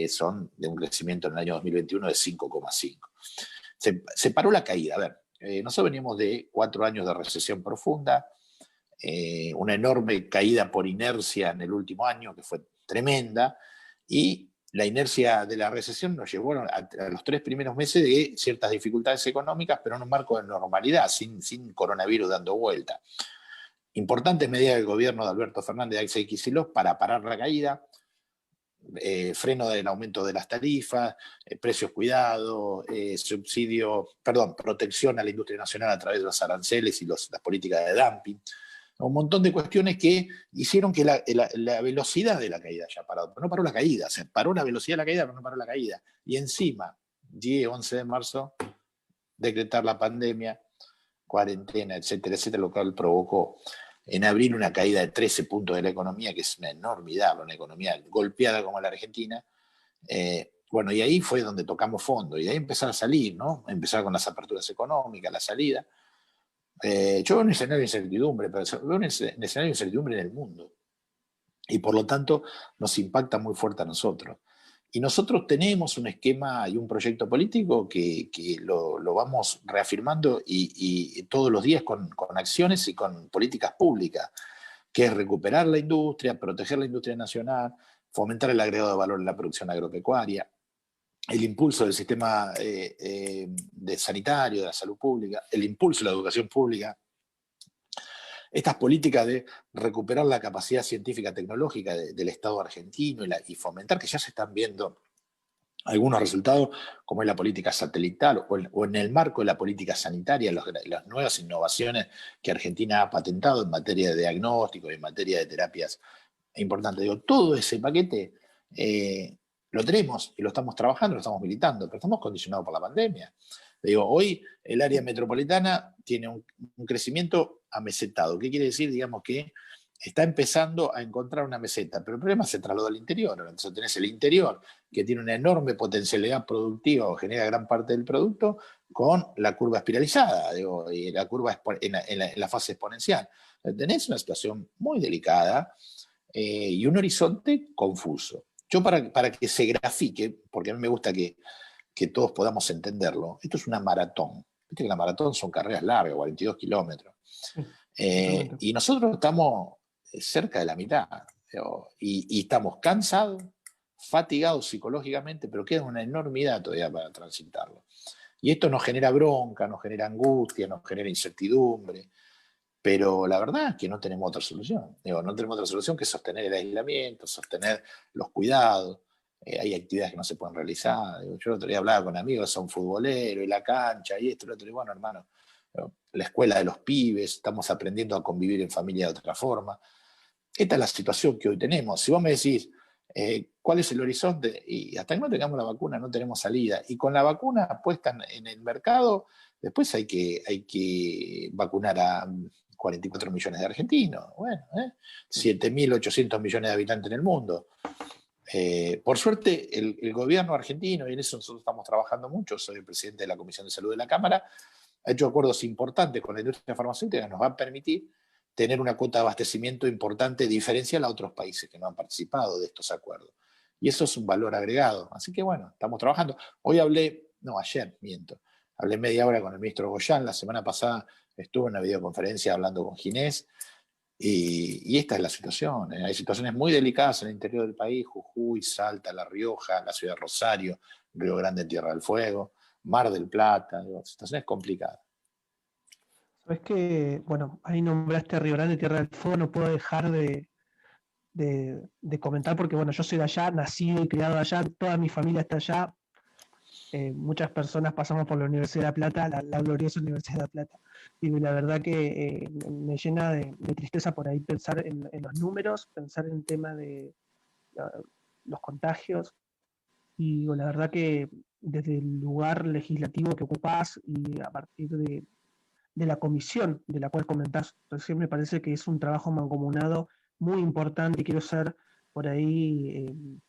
son de un crecimiento en el año 2021 de 5,5. Se paró la caída. A ver, nosotros venimos de 4 años de recesión profunda, una enorme caída por inercia en el último año, que fue tremenda, y la inercia de la recesión nos llevó a los 3 primeros meses de ciertas dificultades económicas, pero en un marco de normalidad, sin coronavirus dando vuelta. Importantes medidas del gobierno de Alberto Fernández de Axel Kicillof para parar la caída, freno del aumento de las tarifas, precios cuidados, protección a la industria nacional a través de los aranceles y las políticas de dumping. Un montón de cuestiones que hicieron que la velocidad de la caída haya parado. Pero no paró la caída, se paró la velocidad de la caída, pero no paró la caída. Y encima, 10, 11 de marzo, decretar la pandemia, cuarentena, etcétera, etcétera, lo cual provocó en abril una caída de 13 puntos de la economía, que es una enormidad, una economía golpeada como la Argentina. Bueno, y ahí fue donde tocamos fondo, y de ahí empezar a salir, ¿no? Empezar con las aperturas económicas, la salida. Yo veo un escenario de incertidumbre, pero veo un escenario de incertidumbre en el mundo. Y por lo tanto nos impacta muy fuerte a nosotros. Y nosotros tenemos un esquema y un proyecto político que lo vamos reafirmando y todos los días con acciones y con políticas públicas, que es recuperar la industria, proteger la industria nacional, fomentar el agregado de valor en la producción agropecuaria, el impulso del sistema de sanitario, de la salud pública, el impulso de la educación pública, estas políticas de recuperar la capacidad científica tecnológica del Estado argentino y fomentar, que ya se están viendo algunos resultados, como es la política satelital o en el marco de la política sanitaria, las nuevas innovaciones que Argentina ha patentado en materia de diagnóstico y en materia de terapias importantes. Digo, todo ese paquete lo tenemos y lo estamos trabajando, lo estamos militando, pero estamos condicionados por la pandemia. Digo, hoy el área metropolitana tiene un crecimiento amesetado. ¿Qué quiere decir? Digamos que está empezando a encontrar una meseta, pero el problema se trasladó al interior. Entonces tenés el interior, que tiene una enorme potencialidad productiva o genera gran parte del producto, con la curva espiralizada, digo, y la curva en la fase exponencial. Tenés una situación muy delicada y un horizonte confuso. Yo para que se grafique, porque a mí me gusta que todos podamos entenderlo, esto es una maratón. Viste que la maratón son carreras largas, 42 kilómetros. Y nosotros estamos cerca de la mitad, y estamos cansados, fatigados psicológicamente, pero queda una enormidad todavía para transitarlo. Y esto nos genera bronca, nos genera angustia, nos genera incertidumbre, pero la verdad es que no tenemos otra solución. No tenemos otra solución que sostener el aislamiento, sostener los cuidados. Hay actividades que no se pueden realizar. Yo el otro día hablaba con amigos, son futboleros, y la cancha, y esto, y lo otro. Y bueno, hermano, la escuela de los pibes, estamos aprendiendo a convivir en familia de otra forma. Esta es la situación que hoy tenemos. Si vos me decís, ¿cuál es el horizonte? Y hasta que no tengamos la vacuna no tenemos salida. Y con la vacuna puesta en el mercado, después hay que vacunar a 44 millones de argentinos. Bueno, 7.800 millones de habitantes en el mundo. Por suerte, el gobierno argentino, y en eso nosotros estamos trabajando mucho, soy el presidente de la Comisión de Salud de la Cámara, ha hecho acuerdos importantes con la industria farmacéutica que nos va a permitir tener una cuota de abastecimiento importante, diferencial a otros países que no han participado de estos acuerdos. Y eso es un valor agregado. Así que bueno, estamos trabajando. Ayer, hablé media hora con el ministro Goyán, la semana pasada estuve en una videoconferencia hablando con Ginés, y esta es la situación. Hay situaciones muy delicadas en el interior del país: Jujuy, Salta, La Rioja, la ciudad de Rosario, Río Grande, Tierra del Fuego, Mar del Plata, situaciones complicadas. Sabes que, bueno, ahí nombraste Río Grande, Tierra del Fuego, no puedo dejar de comentar, porque bueno, yo soy de allá, nacido y criado allá, toda mi familia está allá. Muchas personas pasamos por la Universidad de La Plata, la gloriosa Universidad de La Plata, y la verdad que me llena de tristeza por ahí pensar en los números, pensar en el tema de los contagios, y la verdad que desde el lugar legislativo que ocupás y a partir de la comisión de la cual comentás recién, me parece que es un trabajo mancomunado muy importante, y quiero ser por ahí, en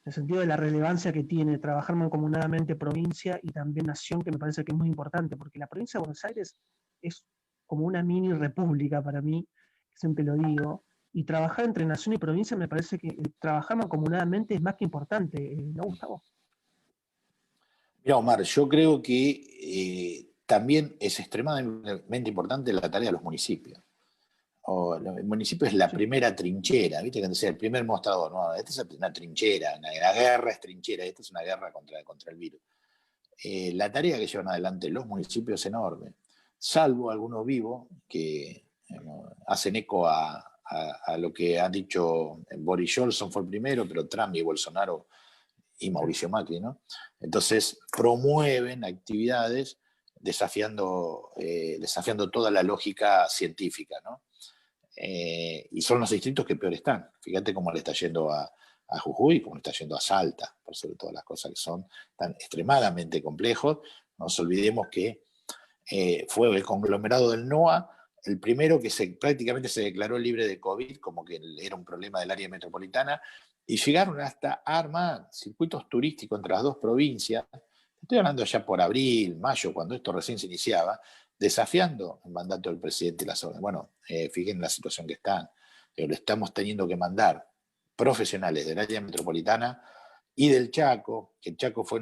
el sentido de la relevancia que tiene trabajar mancomunadamente provincia y también nación, que me parece que es muy importante, porque la provincia de Buenos Aires es como una mini república para mí, siempre lo digo, y trabajar entre nación y provincia me parece que trabajar mancomunadamente es más que importante, ¿no, Gustavo? Mira, Omar, yo creo que también es extremadamente importante la tarea de los municipios. El municipio es la Sí. primera trinchera, ¿viste? Que decía el primer mostrador, ¿no? Esta es una trinchera, la guerra es trinchera, esta es una guerra contra el virus. La tarea que llevan adelante los municipios es enorme, salvo algunos vivos que hacen eco a lo que ha dicho Boris Johnson, fue el primero, pero Trump y Bolsonaro y Mauricio Macri, ¿no? Entonces promueven actividades desafiando toda la lógica científica, ¿no? Y son los distritos que peor están. Fíjate cómo le está yendo a Jujuy, cómo le está yendo a Salta, por sobre todas las cosas que son tan extremadamente complejos. No nos olvidemos que fue el conglomerado del NOA el primero que prácticamente se declaró libre de COVID, como que era un problema del área metropolitana, y llegaron hasta armar circuitos turísticos entre las dos provincias. Estoy hablando ya por abril, mayo, cuando esto recién se iniciaba, desafiando el mandato del presidente y las órdenes. Bueno, fíjense la situación que están. Le estamos teniendo que mandar profesionales del área metropolitana y del Chaco, que el Chaco fue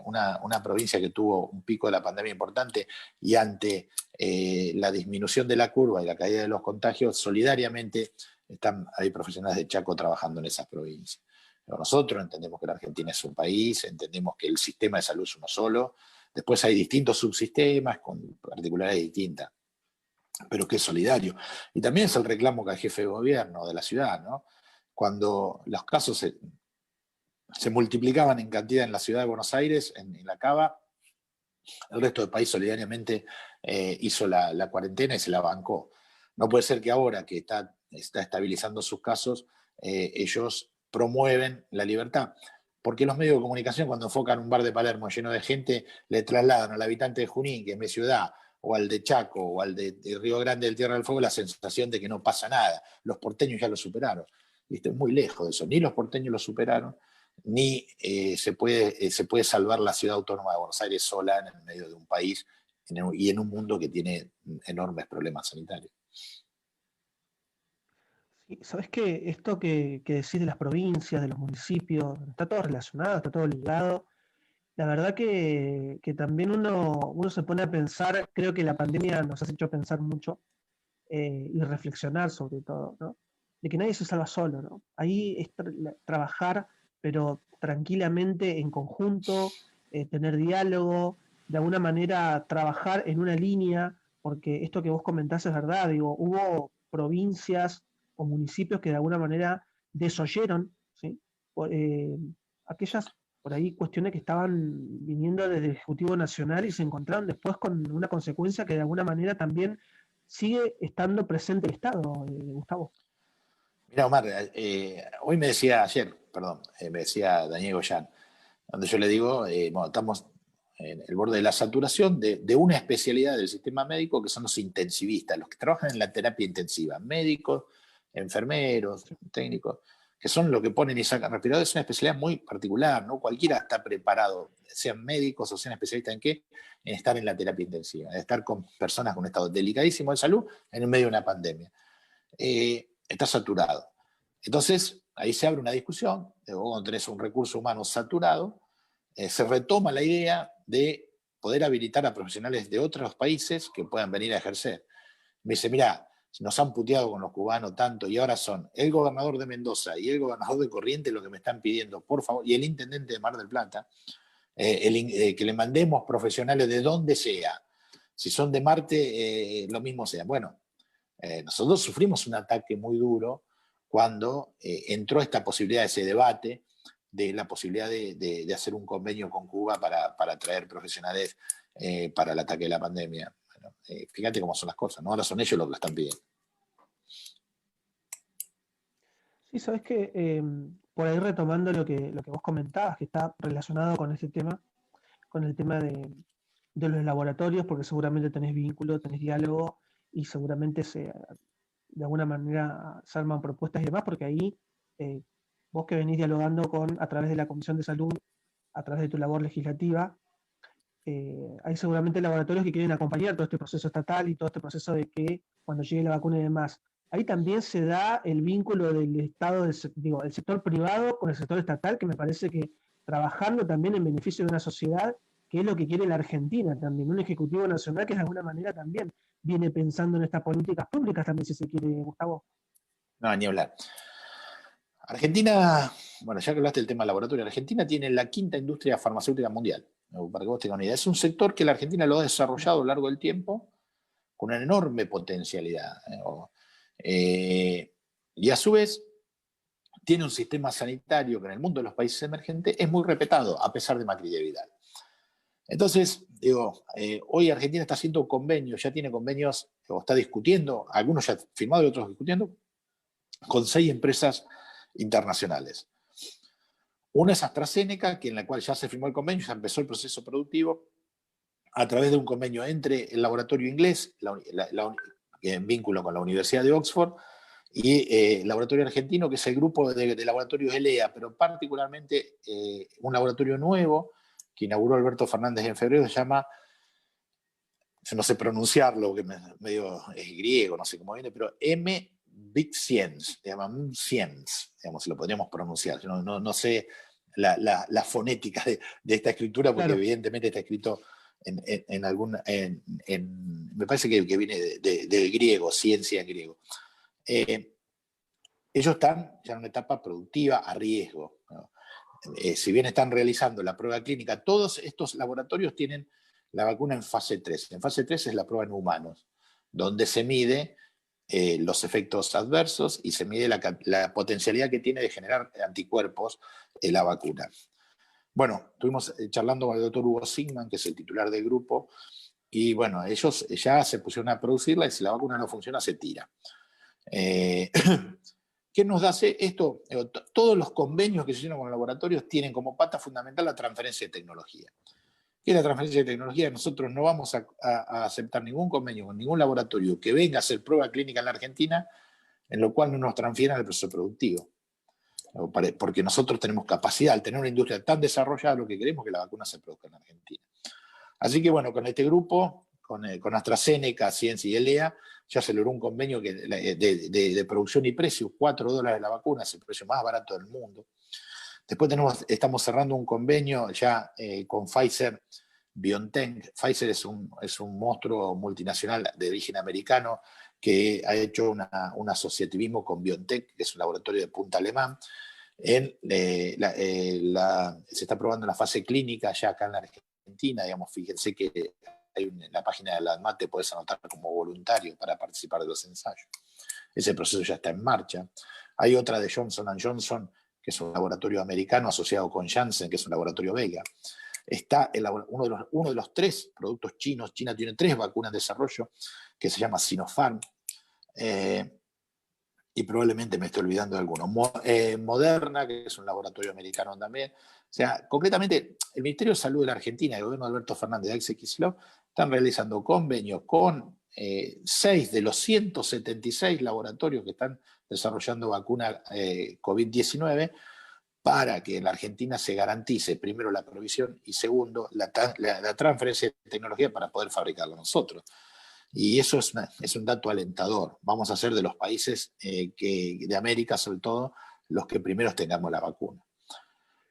una provincia que tuvo un pico de la pandemia importante, y ante la disminución de la curva y la caída de los contagios, solidariamente hay profesionales de Chaco trabajando en esas provincias. Pero nosotros entendemos que la Argentina es un país, entendemos que el sistema de salud es uno solo, después hay distintos subsistemas con particularidades distintas, pero que es solidario. Y también es el reclamo que el jefe de gobierno de la ciudad, ¿no? Cuando los casos se multiplicaban en cantidad en la ciudad de Buenos Aires, en la Cava, el resto del país solidariamente hizo la cuarentena y se la bancó. No puede ser que ahora que está estabilizando sus casos, ellos promueven la libertad. Porque los medios de comunicación, cuando enfocan un bar de Palermo lleno de gente, le trasladan al habitante de Junín, que es mi ciudad, o al de Chaco, o al de Río Grande del Tierra del Fuego, la sensación de que no pasa nada. Los porteños ya lo superaron. Y esto es muy lejos de eso. Ni los porteños lo superaron, ni se puede salvar la ciudad autónoma de Buenos Aires sola en el medio de un país y en un mundo que tiene enormes problemas sanitarios. Sí, ¿sabes qué? Esto que decís de las provincias, de los municipios, está todo relacionado, está todo ligado. La verdad que también uno se pone a pensar, creo que la pandemia nos ha hecho pensar mucho y reflexionar sobre todo, ¿no? De que nadie se salva solo, ¿no? Ahí es trabajar, pero tranquilamente en conjunto, tener diálogo, de alguna manera trabajar en una línea, porque esto que vos comentás es verdad, digo, hubo provincias o municipios que de alguna manera desoyeron, ¿sí? Por, aquellas por ahí cuestiones que estaban viniendo desde el Ejecutivo Nacional y se encontraron después con una consecuencia que de alguna manera también sigue estando presente el Estado, Gustavo. Mira, Omar, hoy me decía, ayer, perdón, me decía Daniel Goyán, donde yo le digo, bueno, estamos en el borde de la saturación de una especialidad del sistema médico que son los intensivistas, los que trabajan en la terapia intensiva, médicos, enfermeros, técnicos, que son los que ponen y sacan respiradores. Es una especialidad muy particular, ¿no? Cualquiera está preparado, sean médicos o sean especialistas en qué, en estar en la terapia intensiva, en estar con personas con un estado delicadísimo de salud en el medio de una pandemia. Está saturado. Entonces, ahí se abre una discusión, vos cuando tenés un recurso humano saturado, se retoma la idea de poder habilitar a profesionales de otros países que puedan venir a ejercer. Me dice, mira, nos han puteado con los cubanos tanto y ahora son el gobernador de Mendoza y el gobernador de Corrientes lo que me están pidiendo, por favor, y el intendente de Mar del Plata, que le mandemos profesionales de donde sea. Si son de Marte, lo mismo sea. Bueno, nosotros sufrimos un ataque muy duro cuando entró esta posibilidad de ese debate de la posibilidad de hacer un convenio con Cuba para traer profesionales para el ataque de la pandemia. Bueno, fíjate cómo son las cosas, ¿no? Ahora son ellos los que lo están pidiendo. Sí, sabes que por ahí retomando lo que vos comentabas, que está relacionado con ese tema, con el tema de los laboratorios, porque seguramente tenés vínculo, tenés diálogo y seguramente de alguna manera se arman propuestas y demás, porque ahí eh, vos que venís dialogando a través de la Comisión de Salud, a través de tu labor legislativa, hay seguramente laboratorios que quieren acompañar todo este proceso estatal y todo este proceso de que cuando llegue la vacuna y demás. Ahí también se da el vínculo del Estado, el sector privado con el sector estatal, que me parece que trabajando también en beneficio de una sociedad, que es lo que quiere la Argentina también, un Ejecutivo Nacional que de alguna manera también viene pensando en estas políticas públicas también, si se quiere, Gustavo. No, ni hablar. Argentina, bueno, ya que hablaste del tema laboratorio, Argentina tiene la quinta industria farmacéutica mundial, para que vos tengas una idea. Es un sector que la Argentina lo ha desarrollado a lo largo del tiempo con una enorme potencialidad. Y a su vez tiene un sistema sanitario que en el mundo de los países emergentes es muy respetado, a pesar de Macri y de Vidal. Entonces, digo, hoy Argentina está haciendo convenios, ya tiene convenios, o está discutiendo, algunos ya firmados y otros discutiendo, con 6 empresas internacionales. Una es AstraZeneca, en la cual ya se firmó el convenio, ya empezó el proceso productivo, a través de un convenio entre el laboratorio inglés, en vínculo con la Universidad de Oxford, y el laboratorio argentino, que es el grupo de laboratorios ELEA, pero particularmente un laboratorio nuevo que inauguró Alberto Fernández en febrero, se llama, no sé pronunciarlo, porque medio es griego, no sé cómo viene, pero Big Science, se llama Science, digamos, si lo podríamos pronunciar. Yo no sé la fonética de esta escritura, porque Claro. evidentemente está escrito me parece que viene del griego, ciencia en griego. Ellos están ya en una etapa productiva a riesgo, ¿no? Si bien están realizando la prueba clínica, todos estos laboratorios tienen la vacuna en fase 3. En fase 3 es la prueba en humanos, donde se mide los efectos adversos y se mide la potencialidad que tiene de generar anticuerpos la vacuna. Bueno, estuvimos charlando con el doctor Hugo Sigman, que es el titular del grupo, y bueno, ellos ya se pusieron a producirla y si la vacuna no funciona, se tira. ¿Qué nos hace esto? Todos los convenios que se hicieron con los laboratorios tienen como pata fundamental la transferencia de tecnología. ¿Qué es la transferencia de tecnología? Nosotros no vamos a aceptar ningún convenio con ningún laboratorio que venga a hacer prueba clínica en la Argentina, en lo cual no nos transfieran el proceso productivo. Porque nosotros tenemos capacidad, al tener una industria tan desarrollada, lo que queremos es que la vacuna se produzca en la Argentina. Así que bueno, con este grupo, con AstraZeneca, Ciencia y ELEA, ya se logró un convenio de producción y precio, $4 la vacuna, es el precio más barato del mundo. Después estamos cerrando un convenio ya con Pfizer BioNTech. Pfizer es un monstruo multinacional de origen americano que ha hecho un asociativismo con BioNTech, que es un laboratorio de punta alemán. Se está probando en la fase clínica ya acá en la Argentina. Digamos, fíjense que en la página de la ANMAT te puedes anotar como voluntario para participar de los ensayos. Ese proceso ya está en marcha. Hay otra de Johnson & Johnson, que es un laboratorio americano asociado con Janssen, que es un laboratorio belga. Está uno de los 3 productos chinos. China tiene 3 vacunas en desarrollo, que se llama Sinopharm, y probablemente me estoy olvidando de alguno. Moderna, que es un laboratorio americano también. O sea, concretamente, el Ministerio de Salud de la Argentina y el gobierno de Alberto Fernández y Axel Kicillof están realizando convenios con 6 de los 176 laboratorios que están desarrollando vacuna COVID-19 para que en la Argentina se garantice, primero, la provisión y segundo, la transferencia de tecnología para poder fabricarlo nosotros. Y eso es un dato alentador. Vamos a ser de los países de América, sobre todo, los que primeros tengamos la vacuna.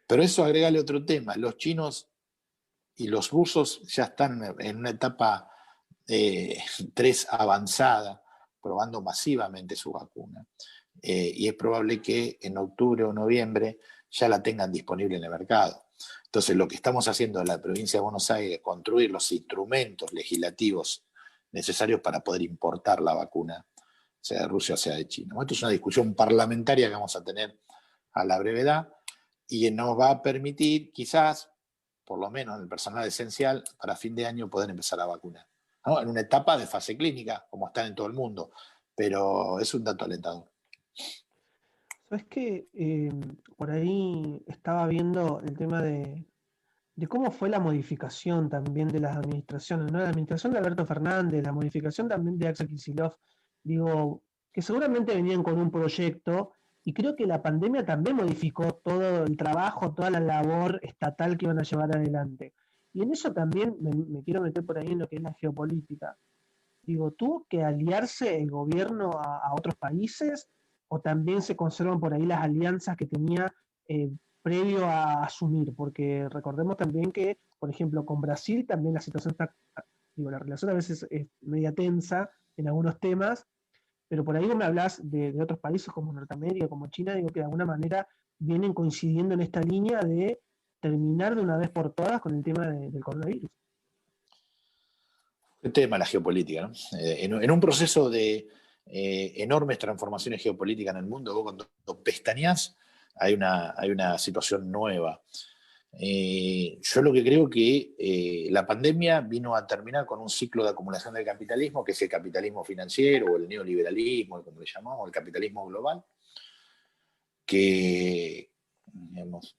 Pero eso agrégale otro tema. Los chinos y los rusos ya están en una etapa 3 avanzada, probando masivamente su vacuna. Y es probable que en octubre o noviembre ya la tengan disponible en el mercado. Entonces, lo que estamos haciendo en la provincia de Buenos Aires es construir los instrumentos legislativos necesarios para poder importar la vacuna, sea de Rusia o sea de China. Esto es una discusión parlamentaria que vamos a tener a la brevedad y nos va a permitir, quizás, por lo menos en el personal esencial, para fin de año poder empezar a vacunar, ¿no? En una etapa de fase clínica, como están en todo el mundo, pero es un dato alentador. ¿Sabes qué? Por ahí estaba viendo el tema de cómo fue la modificación también de las administraciones, ¿no? La administración de Alberto Fernández, la modificación también de Axel Kicillof, digo, que seguramente venían con un proyecto, y creo que la pandemia también modificó todo el trabajo, toda la labor estatal que iban a llevar adelante. Y en eso también me quiero meter por ahí en lo que es la geopolítica. Digo, ¿tuvo que aliarse el gobierno a otros países o también se conservan por ahí las alianzas que tenía eh, previo a asumir? Porque recordemos también que, por ejemplo, con Brasil también la situación está, digo, la relación a veces es media tensa en algunos temas, pero por ahí vos me hablas de otros países como Norteamérica, como China, digo que de alguna manera vienen coincidiendo en esta línea de terminar de una vez por todas con el tema del coronavirus. El tema de la geopolítica, ¿no? En un proceso de enormes transformaciones geopolíticas en el mundo, vos cuando pestañas hay una situación nueva. Yo lo que creo que la pandemia vino a terminar con un ciclo de acumulación del capitalismo, que es el capitalismo financiero o el neoliberalismo, como le llamamos, el capitalismo global, que, digamos,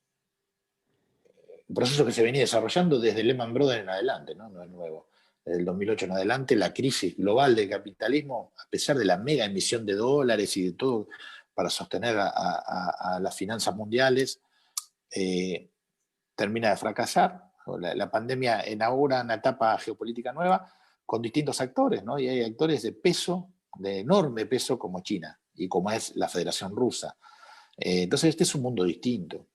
un proceso que se venía desarrollando desde Lehman Brothers en adelante, ¿no? No es nuevo. Desde el 2008 en adelante, la crisis global del capitalismo, a pesar de la mega emisión de dólares y de todo para sostener a las finanzas mundiales, termina de fracasar. La pandemia inaugura una etapa geopolítica nueva con distintos actores, ¿no? Y hay actores de peso, de enorme peso, como China y como es la Federación Rusa. Entonces, este es un mundo distinto.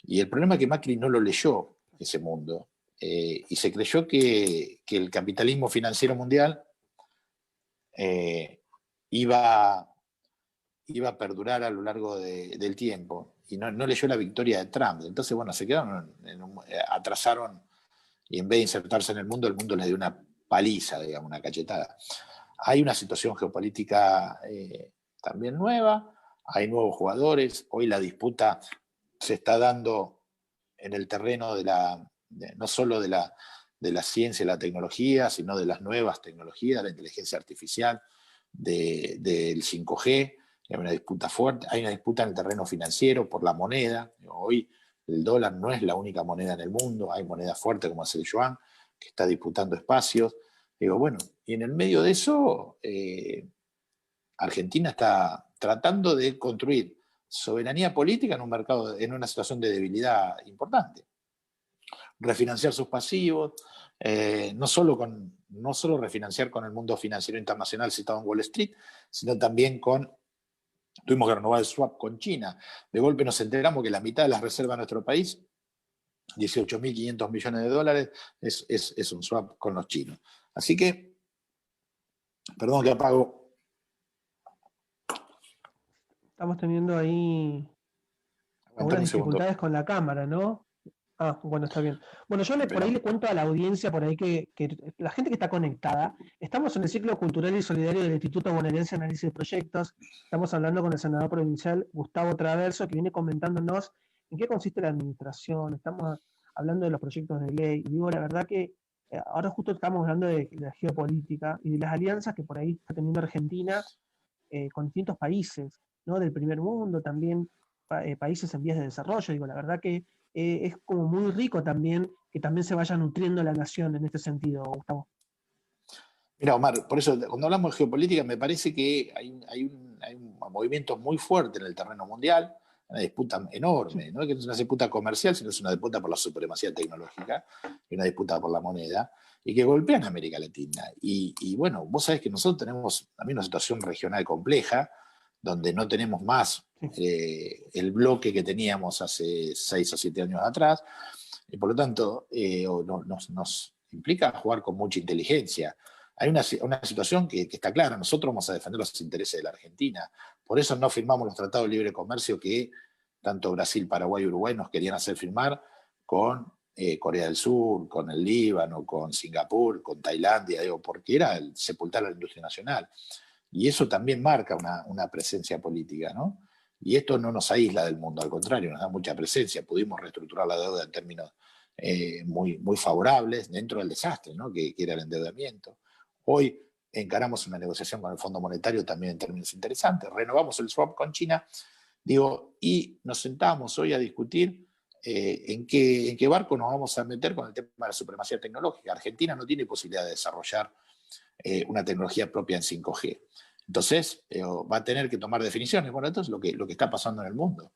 Y el problema es que Macri no lo leyó, ese mundo, y se creyó que el capitalismo financiero mundial iba a perdurar a lo largo del tiempo, y no leyó la victoria de Trump. Entonces, bueno, se quedaron, atrasaron, y en vez de insertarse en el mundo les dio una paliza, digamos, una cachetada. Hay una situación geopolítica también nueva, hay nuevos jugadores, hoy la disputa se está dando en el terreno no solo de la ciencia y la tecnología, sino de las nuevas tecnologías, la inteligencia artificial, del 5G. Hay una disputa fuerte, hay una disputa en el terreno financiero por la moneda. Hoy el dólar no es la única moneda en el mundo, hay monedas fuertes como es el yuan, que está disputando espacios. Digo, bueno, y en el medio de eso, Argentina está tratando de construir soberanía política en un mercado, en una situación de debilidad importante. Refinanciar sus pasivos, no solo refinanciar con el mundo financiero internacional citado en Wall Street, sino también tuvimos que renovar el swap con China. De golpe nos enteramos que la mitad de las reservas de nuestro país, 18.500 millones de dólares, es un swap con los chinos. Así que, perdón que apago. Estamos teniendo ahí algunas dificultades con la cámara, ¿no? Ah, bueno, está bien. Bueno, yo por ahí le cuento a la audiencia, por ahí que la gente que está conectada, estamos en el ciclo cultural y solidario del Instituto Bonaerense de Análisis de Proyectos. Estamos hablando con el senador provincial Gustavo Traverso, que viene comentándonos en qué consiste la administración. Estamos hablando de los proyectos de ley. Y digo, la verdad que ahora justo estamos hablando de la geopolítica y de las alianzas que por ahí está teniendo Argentina con distintos países, ¿no? Del primer mundo, también países en vías de desarrollo. Digo, la verdad que es como muy rico también que también se vaya nutriendo la nación en este sentido, Gustavo. Mira, Omar, por eso cuando hablamos de geopolítica me parece que hay un movimiento muy fuerte en el terreno mundial, una disputa enorme, no es que es una disputa comercial, sino es una disputa por la supremacía tecnológica y una disputa por la moneda, y que golpean a América Latina. Y bueno, vos sabés que nosotros tenemos también una situación regional compleja, donde no tenemos más el bloque que teníamos hace 6 o 7 años atrás, y por lo tanto nos implica jugar con mucha inteligencia. Hay una situación que está clara, nosotros vamos a defender los intereses de la Argentina, por eso no firmamos los tratados de libre comercio que tanto Brasil, Paraguay y Uruguay nos querían hacer firmar con Corea del Sur, con el Líbano, con Singapur, con Tailandia, digo, porque era el sepultar a la industria nacional. Y eso también marca una presencia política, ¿no? Y esto no nos aísla del mundo, al contrario, nos da mucha presencia. Pudimos reestructurar la deuda en términos muy, muy favorables dentro del desastre, ¿no? que era el endeudamiento. Hoy encaramos una negociación con el Fondo Monetario también en términos interesantes. Renovamos el swap con China, digo, y nos sentamos hoy a discutir en qué barco nos vamos a meter con el tema de la supremacía tecnológica. Argentina no tiene posibilidad de desarrollar una tecnología propia en 5G. Entonces, va a tener que tomar definiciones. Bueno, esto es lo que está pasando en el mundo.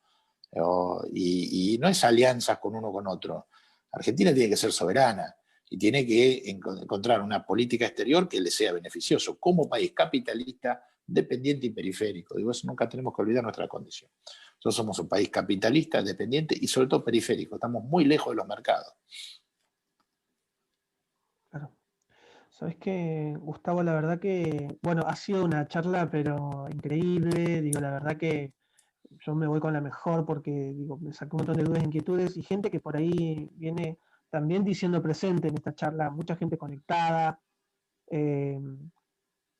Y no es alianzas con uno con otro. Argentina tiene que ser soberana y tiene que encontrar una política exterior que le sea beneficioso como país capitalista, dependiente y periférico. Digo, eso nunca tenemos que olvidar nuestra condición. Nosotros somos un país capitalista, dependiente y sobre todo periférico. Estamos muy lejos de los mercados. Claro. Sabes que, Gustavo, la verdad que, bueno, ha sido una charla, pero increíble. Digo, la verdad que yo me voy con la mejor porque, digo, me saqué un montón de dudas e inquietudes y gente que por ahí viene también diciendo presente en esta charla, mucha gente conectada. eh,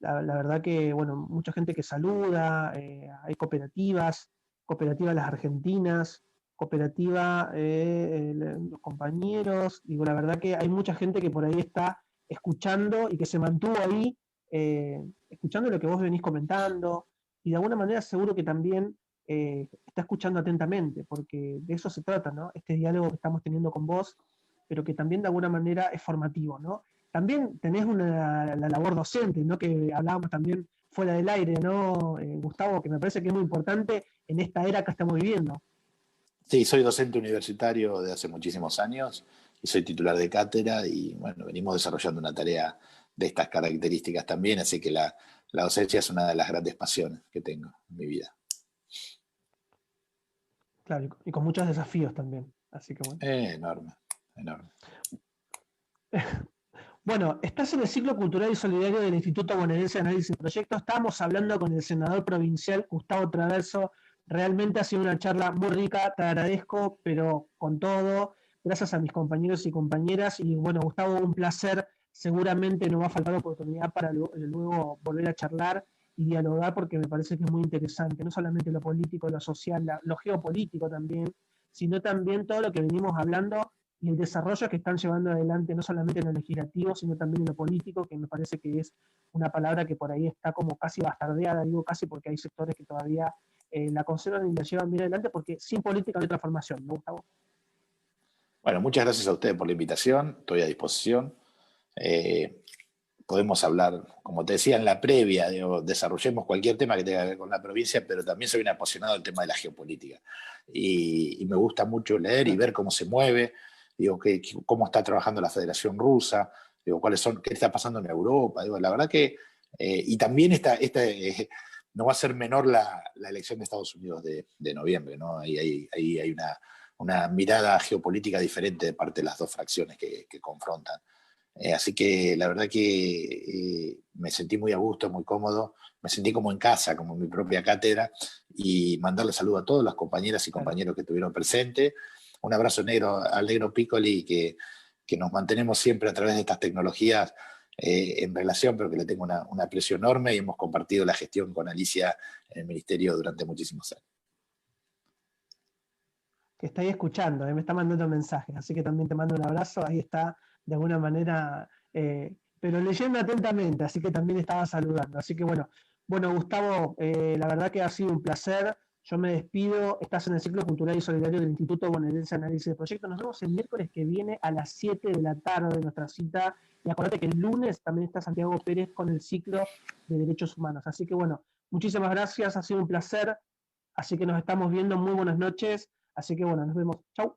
la verdad que, bueno, mucha gente que saluda, hay cooperativas las argentinas, cooperativa los compañeros, digo, la verdad que hay mucha gente que por ahí está escuchando y que se mantuvo ahí, escuchando lo que vos venís comentando, y de alguna manera seguro que también está escuchando atentamente, porque de eso se trata, ¿no? Este diálogo que estamos teniendo con vos, pero que también de alguna manera es formativo, ¿no? También tenés la labor docente, ¿no? Que hablábamos también fuera del aire, ¿no, Gustavo? Que me parece que es muy importante en esta era que estamos viviendo. Sí, soy docente universitario de hace muchísimos años y soy titular de cátedra y bueno, venimos desarrollando una tarea de estas características también, así que la docencia es una de las grandes pasiones que tengo en mi vida. Claro, y con muchos desafíos también, así que bueno. Enorme, enorme. Bueno, estás en el ciclo cultural y solidario del Instituto Bonaerense de Análisis de Proyectos. Estábamos hablando con el senador provincial Gustavo Traverso. Realmente ha sido una charla muy rica, te agradezco, pero con todo, gracias a mis compañeros y compañeras. Y bueno, Gustavo, un placer. Seguramente no va a faltar oportunidad para luego volver a charlar y dialogar, porque me parece que es muy interesante, no solamente lo político, lo social, lo geopolítico también, sino también todo lo que venimos hablando y el desarrollo que están llevando adelante, no solamente en lo legislativo, sino también en lo político, que me parece que es una palabra que por ahí está como casi bastardeada, digo casi porque hay sectores que todavía la conservan y la llevan bien adelante, porque sin política no hay transformación, ¿no, Gustavo? Bueno, muchas gracias a ustedes por la invitación, estoy a disposición. Eh, Podemos hablar, como te decía en la previa, digo, desarrollemos cualquier tema que tenga que ver con la provincia, pero también soy un apasionado del tema de la geopolítica. Y me gusta mucho leer y ver cómo se mueve, digo, cómo está trabajando la Federación Rusa, digo, qué está pasando en Europa. Digo, la verdad que, y también no va a ser menor la elección de Estados Unidos de noviembre, ¿no? Ahí hay una mirada geopolítica diferente de parte de las dos fracciones que confrontan. Así que la verdad que me sentí muy a gusto, muy cómodo, me sentí como en casa, como en mi propia cátedra, y mandarle saludo a todas las compañeras y Claro. compañeros que estuvieron presentes. Un abrazo negro al negro Piccoli, que nos mantenemos siempre a través de estas tecnologías en relación, pero que le tengo un aprecio enorme y hemos compartido la gestión con Alicia en el Ministerio durante muchísimos años. Que está ahí escuchando, me está mandando mensajes, así que también te mando un abrazo, ahí está de alguna manera, pero leyendo atentamente, así que también estaba saludando. Así que bueno Gustavo, la verdad que ha sido un placer, yo me despido, estás en el ciclo cultural y solidario del Instituto Bonaerense de Análisis de Proyectos, nos vemos el miércoles que viene a las 7 de la tarde, nuestra cita, y acuérdate que el lunes también está Santiago Pérez con el ciclo de Derechos Humanos. Así que muchísimas gracias, ha sido un placer, así que nos estamos viendo, muy buenas noches. Así que nos vemos. Chau.